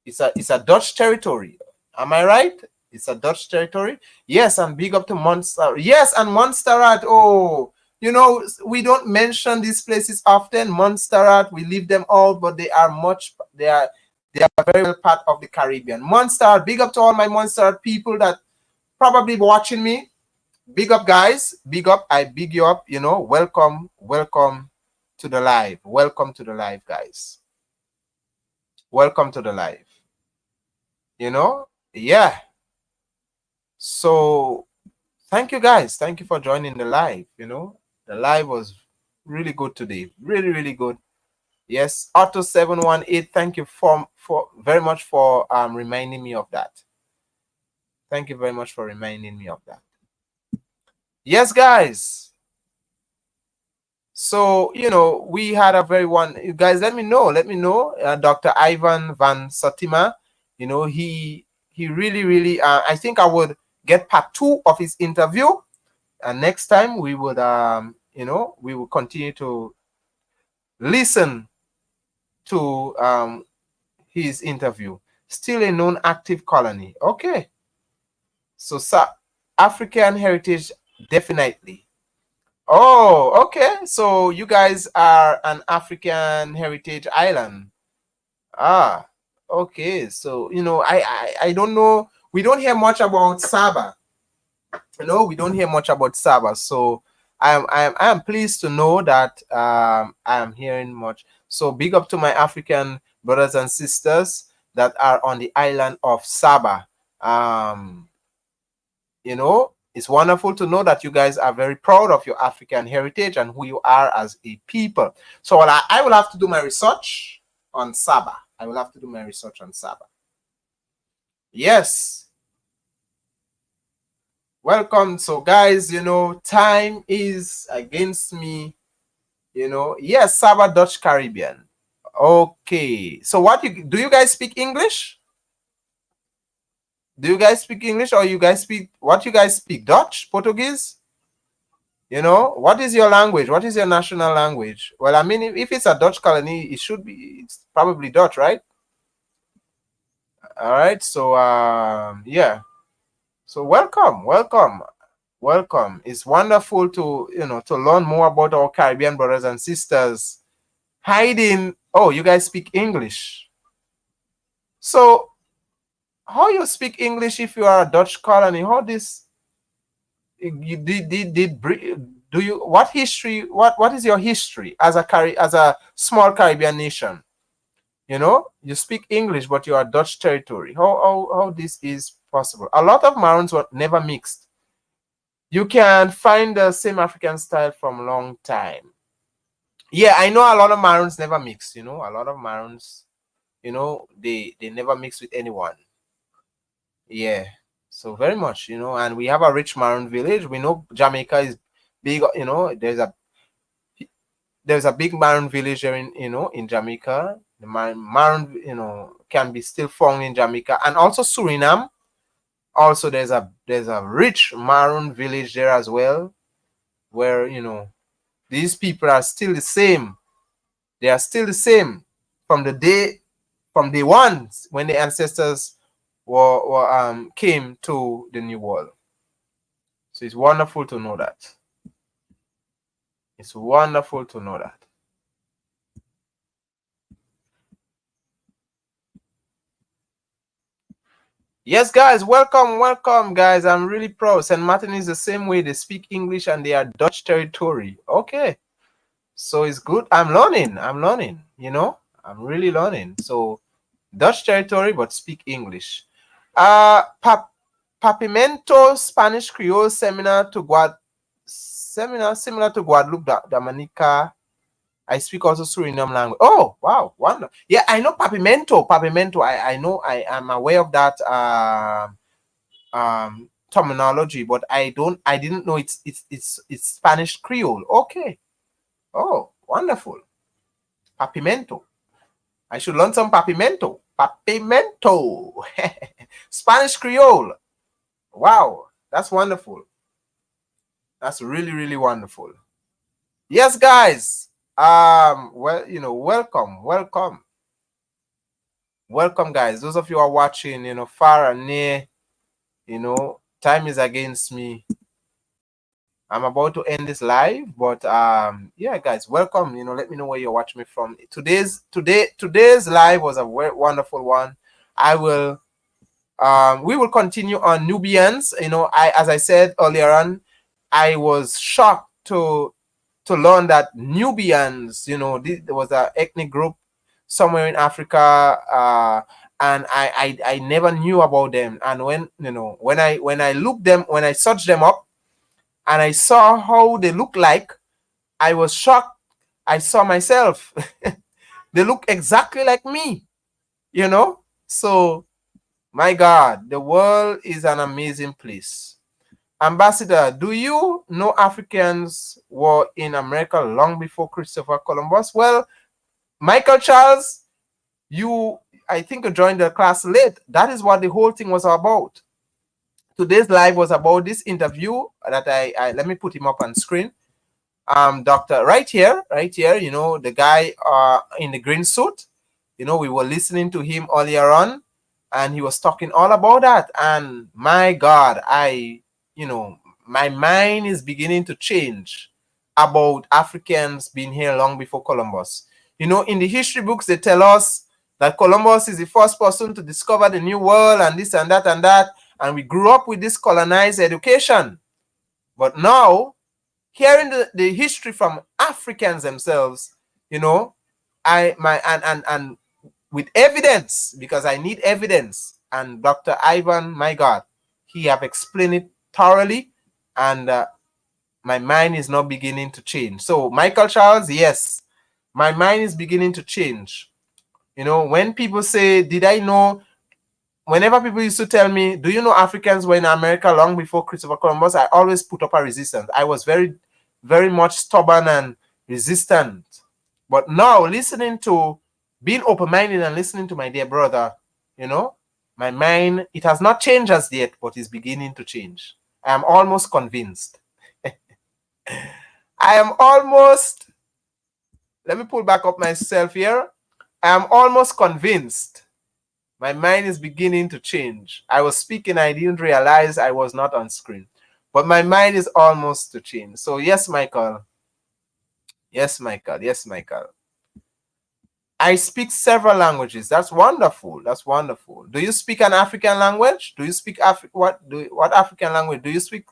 It's a Dutch territory. Am I right? It's a Dutch territory. Yes, and big up to Montserrat. Yes, and Montserrat. Oh, you know, we don't mention these places often. Montserrat, we leave them out, but they are very well part of the Caribbean. Montserrat, big up to all my Montserrat people that probably watching me. Big up, guys. Big up. I big you up. You know, welcome to the live. Welcome to the live, guys. Welcome to the live. You know, yeah. So thank you, guys. Thank you for joining the live. You know, the live was really good today. Really good. Yes, Otto718. Thank you for very much for reminding me of that. Thank you very much for reminding me of that. Yes, guys. So, you know, we had a very one. You guys, let me know. Dr. Ivan Van Satima, you know, he really, I think I would get part 2 of his interview. And next time we would you know, we will continue to listen to his interview. Still a known active colony. Okay. So, African heritage, definitely. Oh, okay. So you guys are an African heritage island. Ah, okay. So, you know, I don't know. We don't hear much about Saba. You know, we don't hear much about Saba. So I am pleased to know that I am hearing much. So big up to my African brothers and sisters that are on the island of Saba. You know, it's wonderful to know that you guys are very proud of your African heritage and who you are as a people. So I will have to do my research on Saba. I will have to do my research on Saba. Yes. Welcome. So guys, you know, time is against me. You know, yes, Saba Dutch Caribbean. Okay. So do you guys speak English? Do you guys speak English, or you guys speak, what you guys speak? Dutch? Portuguese? You know, what is your language? What is your national language? Well, I mean, if it's a Dutch colony, it should be, it's probably Dutch, right? All right. So, yeah. So welcome. It's wonderful to, you know, to learn more about our Caribbean brothers and sisters hiding. Oh, you guys speak English. So how you speak English if you are a Dutch colony? How this you do you, what history, what is your history as a small Caribbean nation? You know, you speak English, but you are Dutch territory. How this is possible? A lot of Maroons were never mixed. You can find the same African style from long time. Yeah, I know a lot of Maroons never mix. You know, a lot of Maroons, you know, they never mix with anyone. Yeah, so very much, you know, and we have a rich Maroon village. We know Jamaica is big. You know, there's a big Maroon village here in, you know, in Jamaica. The Maroon, you know, can be still found in Jamaica, and also Suriname. Also, there's a rich Maroon village there as well, where, you know, these people are still the same. They are still the same from day one when the ancestors came to the New World. So it's wonderful to know that. It's wonderful to know that. Yes, guys, welcome, guys. I'm really proud. St. Martin is the same way. They speak English and they are Dutch territory. Okay, so it's good. I'm learning. You know, I'm really learning. So Dutch territory, but speak English. Papimento Spanish Creole similar to Guadeloupe, Dominica. I speak also Suriname language. Oh, wow, wonderful. Yeah, I know Papimento. I know, I am aware of that terminology, but I didn't know it's Spanish Creole. Okay. Oh, wonderful. Papimento. I should learn some Papimento. Spanish Creole. Wow, that's wonderful. That's really, really wonderful. Yes, guys. Well, you know, welcome, guys. Those of you who are watching, you know, far and near, you know, time is against me. I'm about to end this live, but yeah, guys, welcome. You know, let me know where you're watching me from. Today's live was a wonderful one. We will continue on Nubians. You know, as I said earlier on, I was shocked to learn that Nubians, you know, there was an ethnic group somewhere in Africa, and I never knew about them. And when, you know, when I searched them up, and I saw how they look like, I was shocked. I saw myself. They look exactly like me, you know. So, my God, the world is an amazing place. Ambassador, do you know Africans were in America long before Christopher Columbus? Well, Michael Charles, I think you joined the class late. That is what the whole thing was about. Today's live was about this interview that I let me put him up on screen. Doctor, right here, you know, the guy in the green suit, you know, we were listening to him earlier on, and he was talking all about that. And my God, you know, my mind is beginning to change about Africans being here long before Columbus. You know, in the history books, they tell us that Columbus is the first person to discover the new world and this and that and that. And we grew up with this colonized education. But now, hearing the history from Africans themselves, you know, and with evidence, because I need evidence. And Dr. Ivan, my God, he have explained it thoroughly, and my mind is now beginning to change. So, Michael Charles, yes, my mind is beginning to change. You know, when people say, did I know, whenever people used to tell me, do you know Africans were in America long before Christopher Columbus, I always put up a resistance. I was very, very much stubborn and resistant. But now, listening to, being open-minded and listening to my dear brother, you know, my mind, it has not changed as yet, but it's beginning to change. I am almost convinced. I am almost, let me pull back up myself here. I am almost convinced. My mind is beginning to change. I was speaking, I didn't realize I was not on screen. But my mind is almost to change. So yes, Michael. Yes, Michael. Yes, Michael. I speak several languages. That's wonderful. That's wonderful. Do you speak an African language? Do you speak what African language do you speak?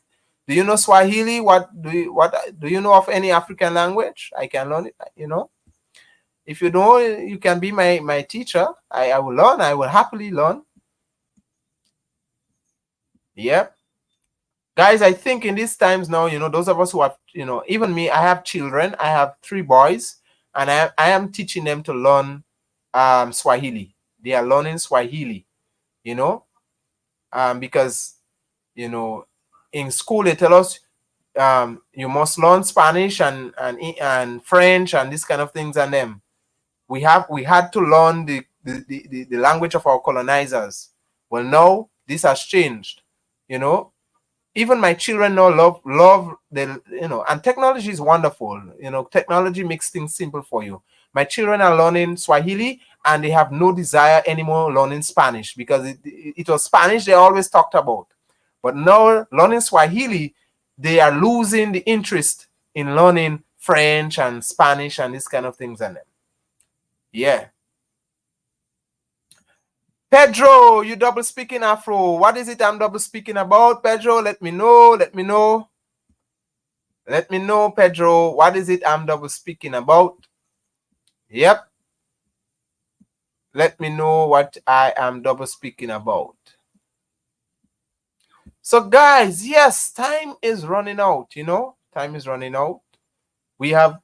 Do you know Swahili? What do you know of any African language? I can learn it, you know. If you know, you can be my teacher. I will learn. I will happily learn. Yep. Guys, I think in these times now, you know, those of us who have, you know, even me, I have children. I have 3 boys, and I am teaching them to learn Swahili. They are learning Swahili, you know, because, you know, in school they tell us you must learn Spanish and French and these kind of things, and them. We had to learn the language of our colonizers. Well, now this has changed, you know. Even my children now love the, you know, and technology is wonderful. You know, technology makes things simple for you. My children are learning Swahili, and they have no desire anymore learning Spanish, because it was Spanish they always talked about. But now learning Swahili, they are losing the interest in learning French and Spanish and these kind of things. And yeah. Pedro, you double speaking Afro. What is it I'm double speaking about, Pedro? Let me know. Let me know. Let me know, Pedro. What is it I'm double speaking about? Yep. Let me know what I am double speaking about. So, guys, yes, time is running out, you know. Time is running out. We have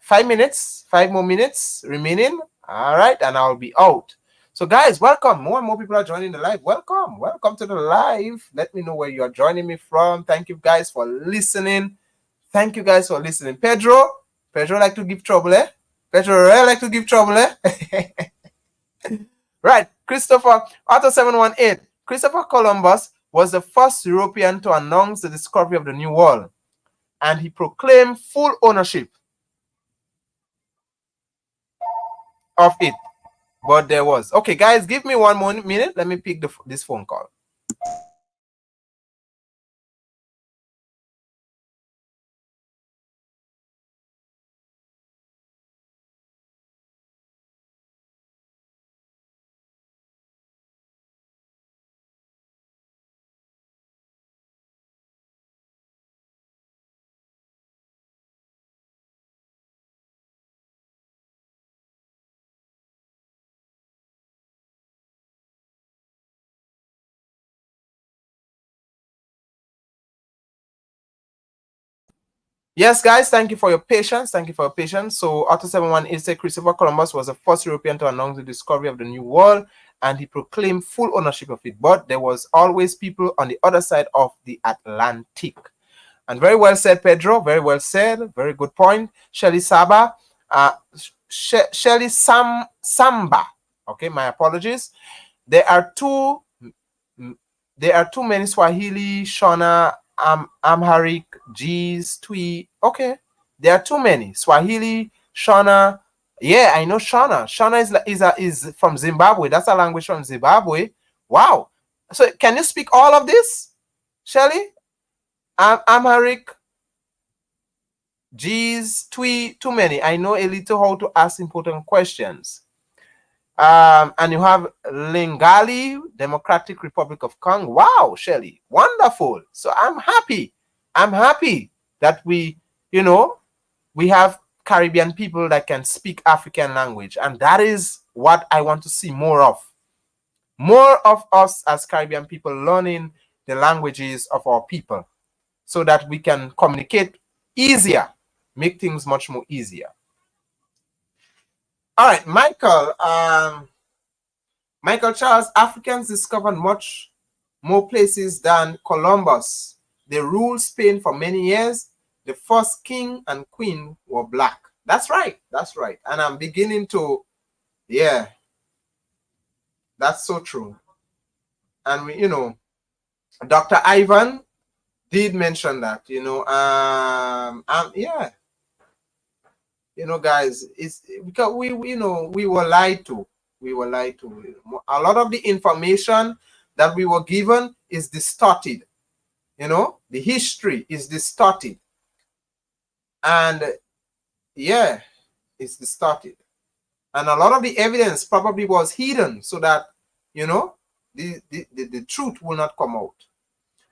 5 minutes, 5 more minutes remaining. All right, and I'll be out. So, guys, welcome. More and more people are joining the live. Welcome. Welcome to the live. Let me know where you are joining me from. Thank you, guys, for listening. Thank you, guys, for listening. Pedro like to give trouble, eh? Pedro like to give trouble, eh? Right. Christopher, Auto 718. Christopher Columbus was the first European to announce the discovery of the New World, and he proclaimed full ownership of it. But there was. Okay, guys, give me 1 more minute. Let me pick this phone call. Yes, guys, thank you for your patience. Thank you for your patience. So, Auto 718 said Christopher Columbus was the first European to announce the discovery of the New World, and he proclaimed full ownership of it. But there was always people on the other side of the Atlantic. And very well said, Pedro. Very well said. Very good point. Shelly Saba. Shelly Samba. Okay, my apologies. There are too many Swahili, Shona, Amharic, G's, Twi. Okay, There are too many. Swahili, Shona. Yeah, I know Shona. Shona is from Zimbabwe. That's a language from Zimbabwe. Wow. So can you speak all of this, Shelly? Amharic, G's, Twi, too many. I know a little how to ask important questions. And you have Lingali, Democratic Republic of Congo. Wow, Shelly, wonderful. So I'm happy. I'm happy that we have Caribbean people that can speak African language. And that is what I want to see more of. More of us as Caribbean people learning the languages of our people so that we can communicate easier, make things much more easier. All right, Michael. Michael Charles, Africans discovered much more places than Columbus. They ruled Spain for many years. The first king and queen were black. That's right. That's right. And I'm beginning to, yeah, that's so true. And we, Dr. Ivan did mention that, yeah. Guys, it's because we were lied to. We were lied to. A lot of the information that we were given is distorted. The history is distorted. And yeah, it's distorted. And a lot of the evidence probably was hidden so that, the truth will not come out.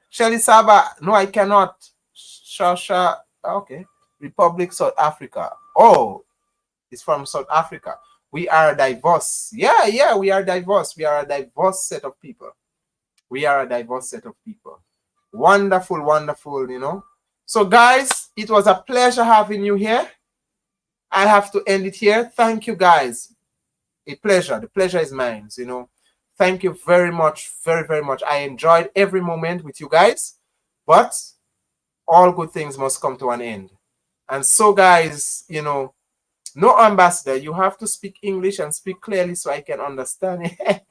Shelly Saba, no, I cannot. Shasha, okay. Republic South Africa. Oh, it's from South Africa. We are diverse. Yeah, we are diverse. We are a diverse set of people. We are a diverse set of people. Wonderful, wonderful, So guys, it was a pleasure having you here. I have to end it here. Thank you, guys. A pleasure. The pleasure is mine, Thank you very much, very, very much. I enjoyed every moment with you guys, but all good things must come to an end. And so, guys, no ambassador, you have to speak English and speak clearly so I can understand it.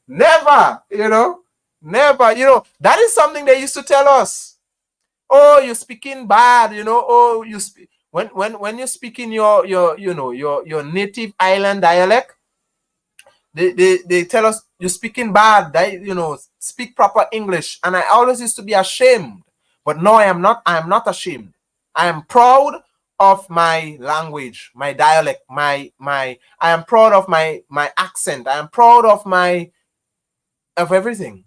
Never, never, that is something they used to tell us. Oh, you're speaking bad, oh, you speak when you're speaking your native island dialect, they tell us you're speaking bad, speak proper English. And I always used to be ashamed. But no, I am not ashamed. I am proud of my language, my dialect, I am proud of my accent. I am proud of everything,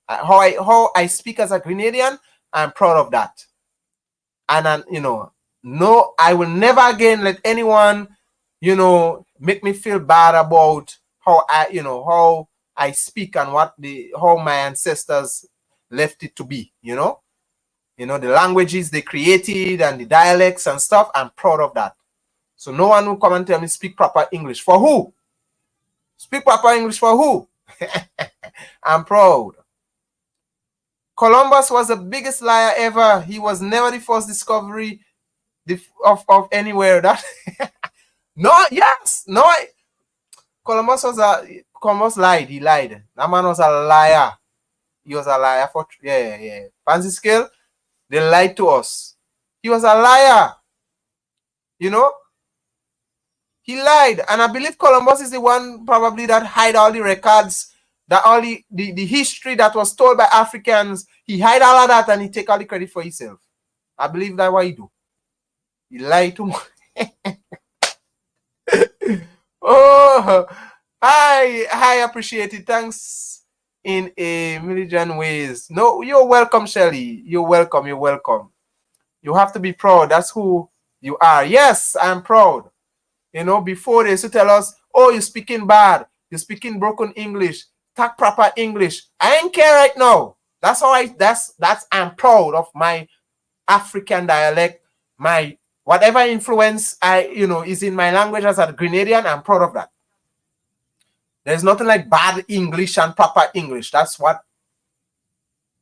how I speak as a Grenadian. I'm proud of that. And no, I will never again let anyone, make me feel bad about how I speak and how my ancestors left it to be, the languages they created and the dialects and stuff. I'm proud of that. So no one will come and tell me speak proper English. For who? Speak proper English for who? I'm proud. Columbus was the biggest liar ever. He was never the first discovery of anywhere. That no, yes, no. Columbus lied. He lied. That man was a liar. He was a liar for yeah. Fancy scale. They lied to us. He was a liar. He lied. And I believe Columbus is the one probably that hide all the records, that all the history that was told by Africans. He hide all of that and he take all the credit for himself. I believe that's what he do. He lied to me. Oh, I appreciate it. Thanks in a million ways. No, you're welcome, Shelly. You're welcome. You're welcome. You have to be proud. That's who you are. Yes, I'm proud. Before they used to tell us, oh, you're speaking bad. You're speaking broken English. Talk proper English. I ain't care right now. That's how I'm proud of my African dialect, my whatever influence is in my language as a Grenadian. I'm proud of that. There's nothing like bad English and proper English. That's what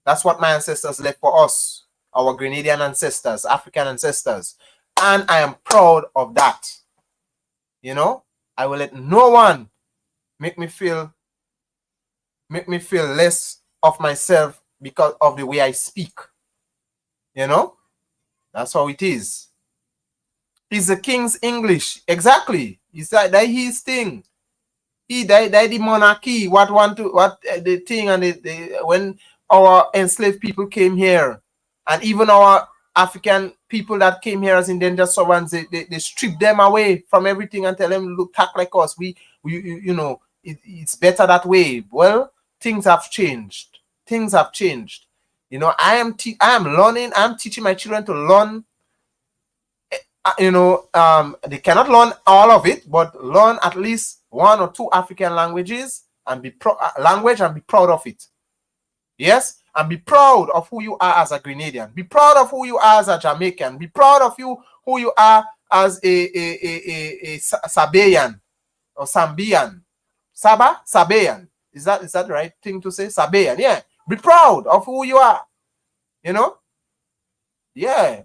my ancestors left for us, our Grenadian ancestors, African ancestors. And I am proud of that. I will let no one make me feel less of myself because of the way I speak. That's how it is. He's the king's English. Exactly. It's that his thing. He the monarchy. What the thing and when our enslaved people came here, and even our African people that came here as endangered sovereigns, they stripped them away from everything and tell them, look, act like us. We you know, it's better that way. Well, things have changed. Things have changed. You know, I am learning. I'm teaching my children to learn. You know, they cannot learn all of it, but learn at least 1 or 2 African languages and be proud of it. Yes, and be proud of who you are as a Grenadian. Be proud of who you are as a Jamaican. Be proud of who you are as a Sabaean or Sambian. Sabaean. Is that the right thing to say? Sabaean. Yeah. Be proud of who you are. You know? Yeah.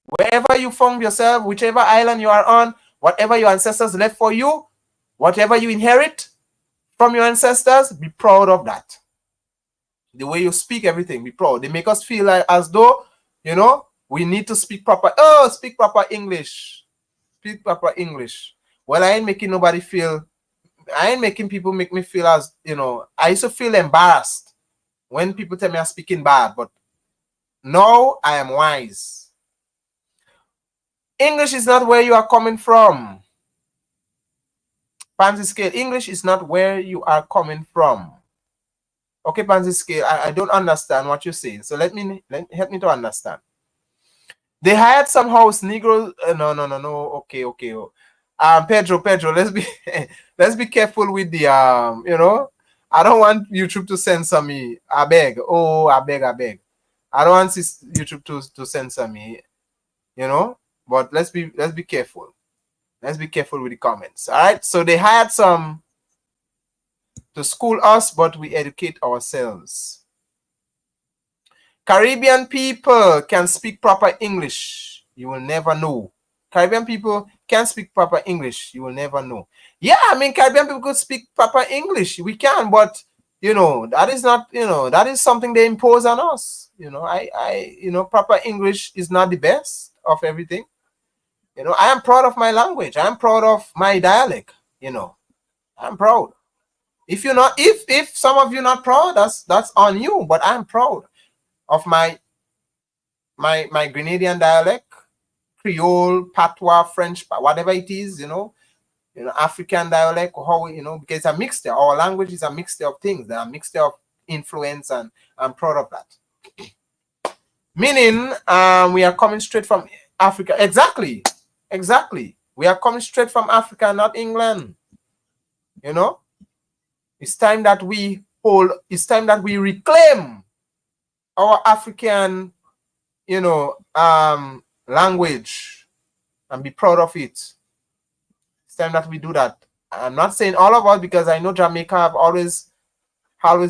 Wherever you found yourself, whichever island you are on, whatever your ancestors left for you, whatever you inherit from your ancestors, be proud of that. The way you speak everything, be proud. They make us feel like as though, you know, we need to speak proper. Oh, speak proper English. Speak proper English. Well, I ain't making nobody feel, I ain't making people make me feel as, you know, I used to feel embarrassed when people tell me I'm speaking bad, but now I am wise. English is not where you are coming from. Pansy Scale, English is not where you are coming from. Okay, Pansy Scale, I don't understand what you're saying. So help me to understand. They hired some house Negroes. No. Okay. Pedro, let's be careful with the you know. I don't want YouTube to censor me. I beg. I beg. I don't want YouTube to censor me. You know. But let's be careful. Let's be careful with the comments. All right. So they hired some to school us, but we educate ourselves. Caribbean people can speak proper English. You will never know. Caribbean people can speak proper English. You will never know. Yeah, I mean, Caribbean people could speak proper English. We can, but you know, that is not, you know, that is something they impose on us. You know, you know, proper English is not the best of everything. You know, I am proud of my language. I am proud of my dialect. You know, I'm proud. If you're not, if some of you not proud, that's on you. But I'm proud of my Grenadian dialect, Creole, Patois, French, whatever it is. You know, African dialect. How, you know, because it's a mixture. Our language is a mixture of things. They're a mixture of influence, and I'm proud of that. Meaning, we are coming straight from Africa. Exactly. We are coming straight from Africa, not England. You know, it's time that we reclaim our African, you know, language and be proud of it. It's time that we do that. I'm not saying all of us, because I know Jamaica have always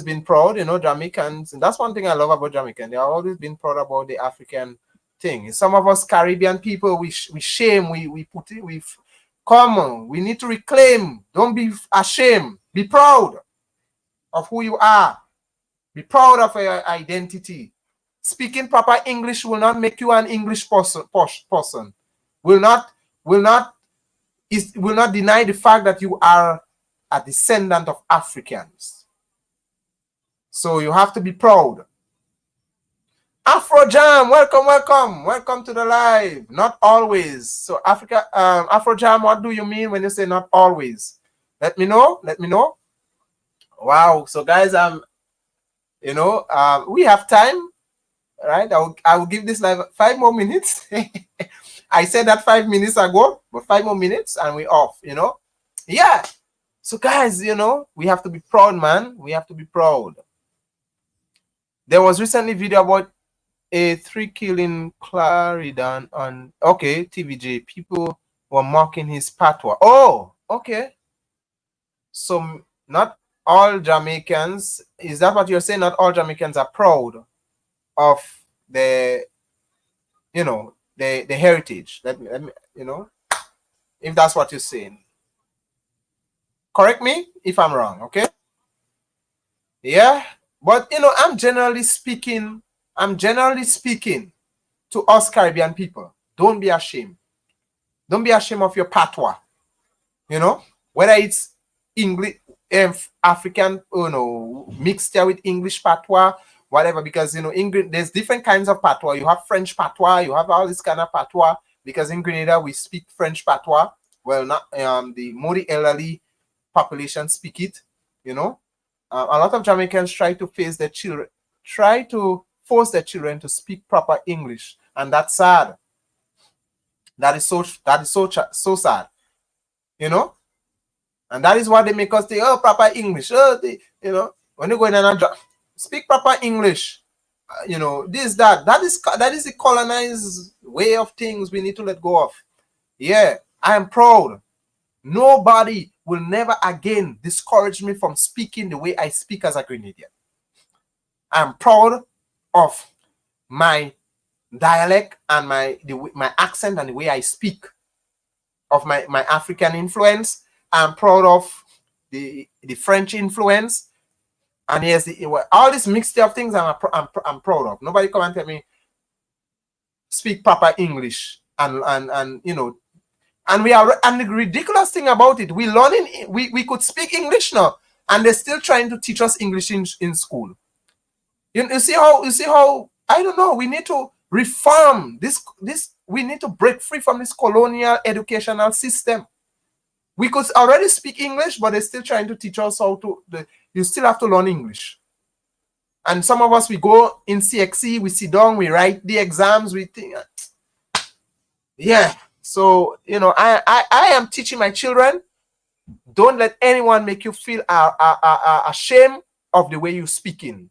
been proud, you know, Jamaicans. And that's one thing I love about Jamaican. They have always been proud about the African thing. Some of us Caribbean people, we shame, we put it, come on, we need to reclaim. Don't be ashamed. Be proud of who you are. Be proud of your identity. Speaking proper English will not make you an English person. Will not deny the fact that you are a descendant of Africans. So you have to be proud. Afro Jam, welcome to the live. Not always. So Afro Jam, what do you mean when you say not always? Let me know. Wow. So guys, you know, we have time, right? I will give this live 5 more minutes. I said that 5 minutes ago, but 5 more minutes and we're off, you know. Yeah. So guys, you know, we have to be proud, man. We have to be proud. There was recently video about a 3 killing Clarendon on TVJ. People were mocking his patois. Oh, okay. So not all Jamaicans, is that what you're saying? Not all Jamaicans are proud of the, you know, the heritage. Let me, you know, if that's what you're saying. Correct me if I'm wrong, okay? Yeah, but you know, I'm generally speaking to us Caribbean people. Don't be ashamed. Don't be ashamed of your patois. You know, whether it's English, African, mixture with English patois, whatever. Because England, there's different kinds of patois. You have French patois, you have all this kind of patois. Because in Grenada we speak French patois. Well, not the more elderly population speak it. A lot of Jamaicans try to force their children to speak proper English, and that's sad. That is so sad. And that is why they make us say, oh, proper English. When you go in and speak proper English. This, that is the colonized way of things we need to let go of. Yeah, I am proud. Nobody will never again discourage me from speaking the way I speak as a Grenadian. I'm proud of my dialect and my accent and the way I speak, of my African influence. I'm proud of the French influence, and yes, all this mixture of things I'm proud of. Nobody come and tell me speak proper English and we are, and the ridiculous thing about it, we could speak English now, and they're still trying to teach us English in school. You see how I don't know. We need to reform this. We need to break free from this colonial educational system. We could already speak English, but they're still trying to teach us how to. You still have to learn English. And some of us, we go in CXC, we sit down, we write the exams, we think, yeah. So I am teaching my children. Don't let anyone make you feel ashamed of the way you're speaking,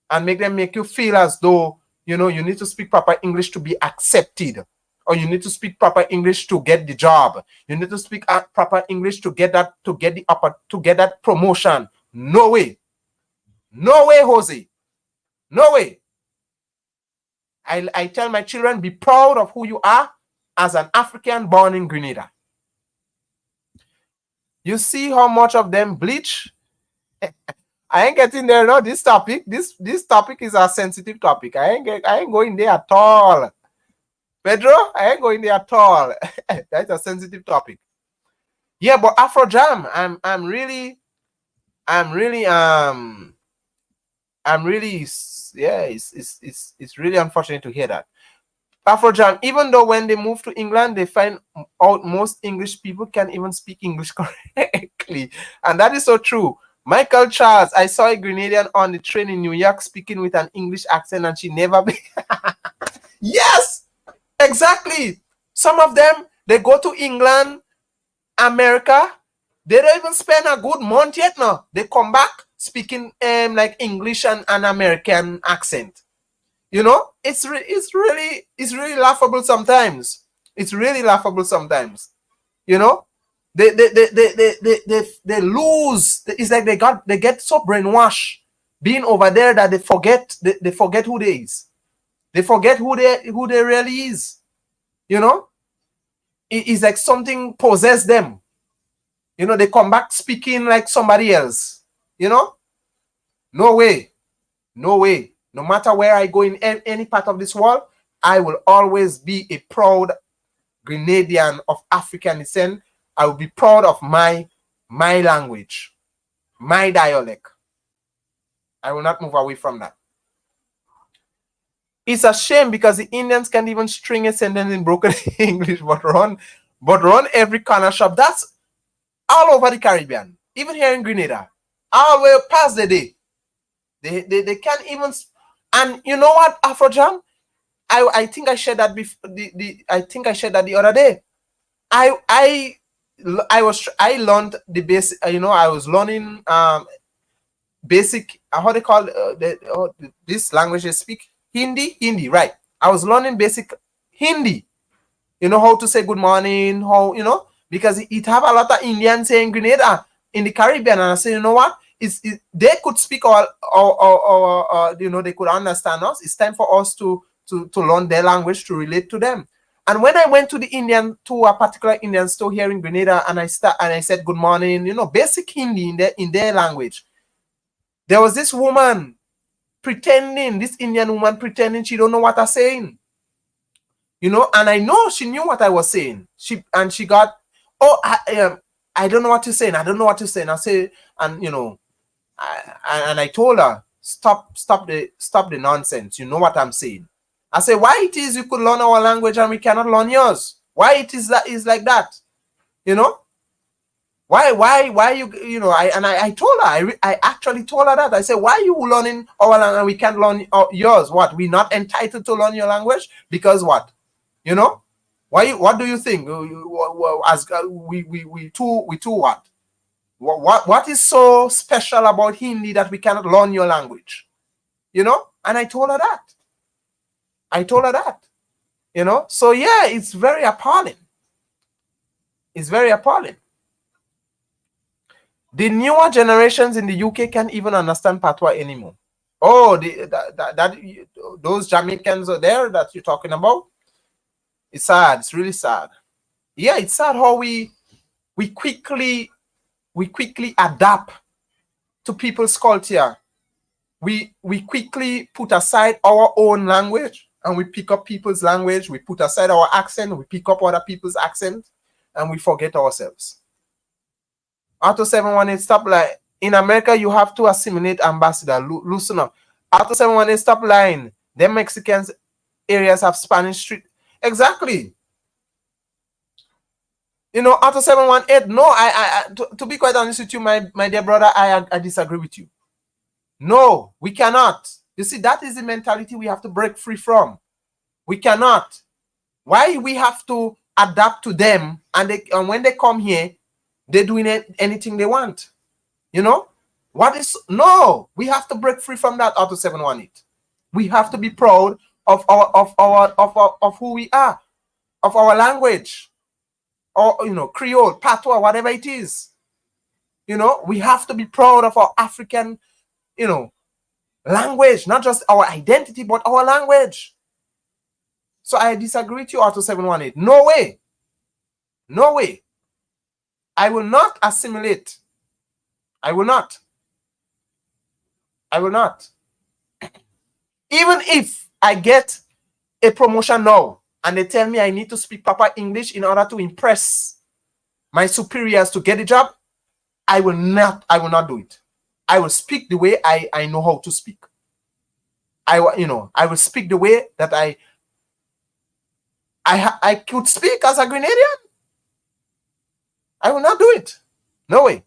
and make you feel as though you need to speak proper English to be accepted, or you need to speak proper English to get the job. You need to speak proper English to get that promotion. No way, Jose. No way. I tell my children, be proud of who you are as an African born in Grenada. You see how much of them bleach? I ain't getting there now. This topic is a sensitive topic. I ain't going there at all. Pedro, I ain't going there at all. That's a sensitive topic. Yeah, but Afro Jam, I'm really yeah, it's really unfortunate to hear that. Afro Jam, even though when they move to England, they find out most English people can't even speak English correctly. And that is so true. Michael Charles, I saw a Grenadian on the train in New York speaking with an English accent, and she never be. Yes, exactly. Some of them, they go to England, America, they don't even spend a good month yet now. They come back speaking like English and an American accent. It's really laughable sometimes. It's really laughable sometimes. They lose. It's like they get so brainwashed being over there that they forget who they is. They forget who they really is. It's like something possessed them. They come back speaking like somebody else. No way. No matter where I go in any part of this world, I will always be a proud Grenadian of African descent. I will be proud of my language, my dialect. I will not move away from that. It's a shame because the Indians can't even string a sentence in broken English, but run every corner shop. That's all over the Caribbean, even here in Grenada. All the way past the day. They can't even. And you know what, Afro Jam? I think I shared that before. I think I shared that the other day. I learned the basic. I was learning basic. How they call this language they speak? Hindi, right? I was learning basic Hindi. How to say good morning. Because it have a lot of Indians here in Grenada, in the Caribbean, and I say, you know what? They could speak or they could understand us. It's time for us to learn their language, to relate to them. And when I went to a particular Indian store here in Grenada, and I said good morning, basic Hindi in their language, there was this Indian woman pretending she don't know what I'm saying. you know, and I know she knew what I was saying. She got, oh, I don't know what you're saying. I don't know what you're saying. I say, and you know, I told her, stop the nonsense. You know what I'm saying. I say, why it is you could learn our language and we cannot learn yours? Why it is like that? You know? Why you know, I told her, I actually told her that. I said, why are you learning our language and we can't learn yours? What? We're not entitled to learn your language? Because what? You know? What do you think? As we too what? What is so special about Hindi that we cannot learn your language? You know? And I told her that. You know? So yeah, it's very appalling. It's very appalling. The newer generations in the UK can't even understand patois anymore. Oh, those Jamaicans are there that you're talking about. It's sad. It's really sad. Yeah, it's sad how we quickly adapt to people's culture. We quickly put aside our own language and we pick up people's language. We put aside our accent. We pick up other people's accent, and we forget ourselves. Auto 718 stop line. In America, you have to assimilate, ambassador. Loosen up. Auto 718 stop line. Them Mexicans areas have Spanish street. Exactly. You know, Auto 718. No, to be quite honest with you, my dear brother, I disagree with you. No, we cannot. You see, that is the mentality we have to break free from. We cannot. Why we have to adapt to them, and when they come here, they're doing anything they want. You know? No, we have to break free from that. Auto 718. We have to be proud of of who we are, of our language, or you know, Creole, Patois, whatever it is. You know, we have to be proud of our African, you know, language, not just our identity, but our language. So I disagree with you, Auto 718. No way. No way. I will not assimilate. I will not. I will not. Even if I get a promotion now and they tell me I need to speak proper English in order to impress my superiors to get a job, I will not do it. I will speak the way I know how to speak. I will speak the way that I could speak as a Grenadian. I will not do it. No way.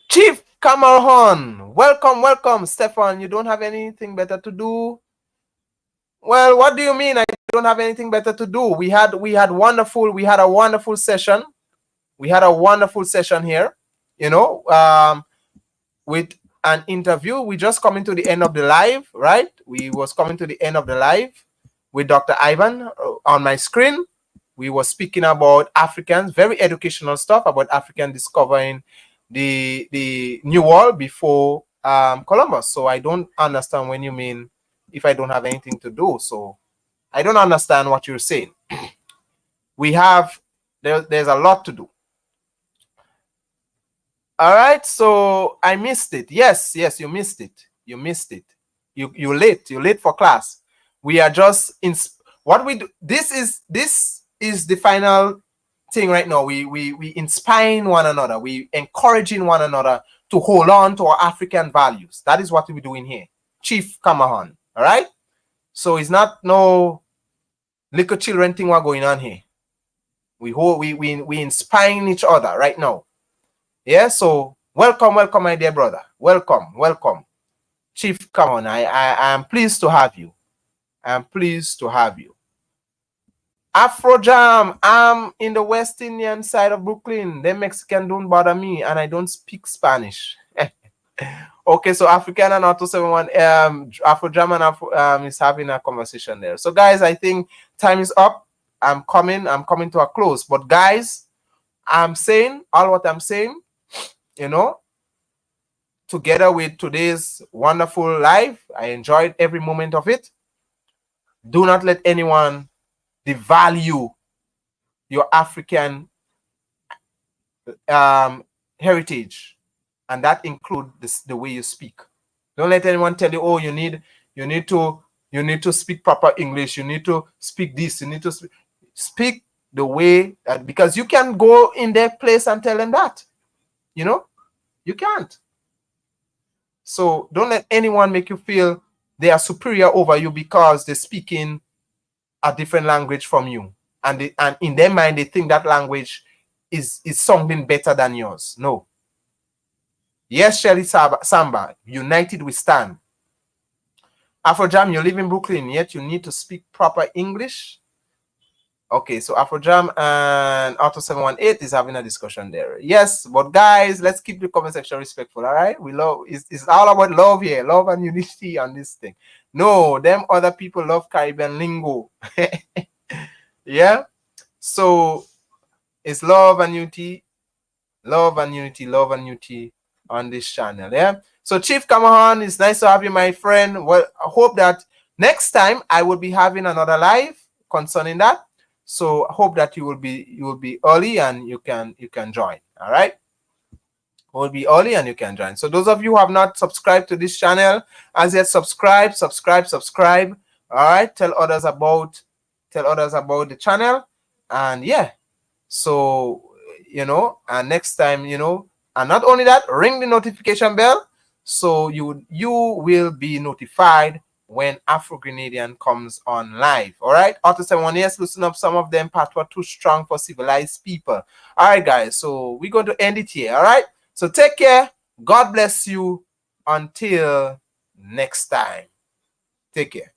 Chief Cameron, welcome, Stefan. You don't have anything better to do? Well, what do you mean I don't have anything better to do? We had a wonderful session. We had a wonderful session here, you know, with an interview. We just coming to the end of the live, right? We was coming to the end of the live with Dr. Ivan on my screen. We were speaking about Africans, very educational stuff about African discovering the New World before Columbus. So I don't understand when you mean if I don't have anything to do. So I don't understand what you're saying. There's a lot to do. All right, so I missed it. Yes, you missed it. You're late for class. We are just in what we do. This is the final thing right now. We inspiring one another. We encouraging one another to hold on to our African values. That is what we're doing here. Chief Kamahan. All right. So it's not no little children thing what going on here. We inspiring each other right now. Yeah. So welcome, my dear brother. Welcome. Chief, come on. I am pleased to have you. Afro Jam, I'm in the West Indian side of Brooklyn. Them Mexican don't bother me, and I don't speak Spanish. Okay, so African and Auto 71, Afro Jam and is having a conversation there. So guys, I think time is up. I'm coming to a close. But guys, I'm saying all what I'm saying, you know, together with today's wonderful live. I enjoyed every moment of it. Do not let anyone devalue your African heritage, and that includes the way you speak. Don't let anyone tell you, oh, you need to You need to speak proper English. You need to speak this. You need to speak the way that, because you can go in their place and tell them that. You know, you can't. So don't let anyone make you feel they are superior over you because they're speaking a different language from you. And in their mind, they think that language is sounding better than yours. No. Yes, Shelly Samba, united we stand. Afrojam, you live in Brooklyn, yet you need to speak proper English. Okay, so Afrojam and Auto718 is having a discussion there. Yes, but guys, let's keep the comment section respectful, all right? We love, it's all about love here, love and unity on this thing. No, them other people love Caribbean lingo. Yeah, so it's love and unity, love and unity, love and unity on this channel. Yeah, so Chief Kamahan, it's nice to have you, my friend. Well, I hope that next time I will be having another live concerning that. So I hope that you will be early and you can join. All right, will be early and you can join. So those of you who have not subscribed to this channel as yet, subscribe. All right, tell others about the channel. And yeah, so you know, and next time, you know, and not only that, ring the notification bell so you will be notified when Afro Grenadian comes on live. All right, Auto 71, yes, loosen up some of them. Part were too strong for civilized people. All right, guys, so we're going to end it here. All right, so take care. God bless you. Until next time, take care.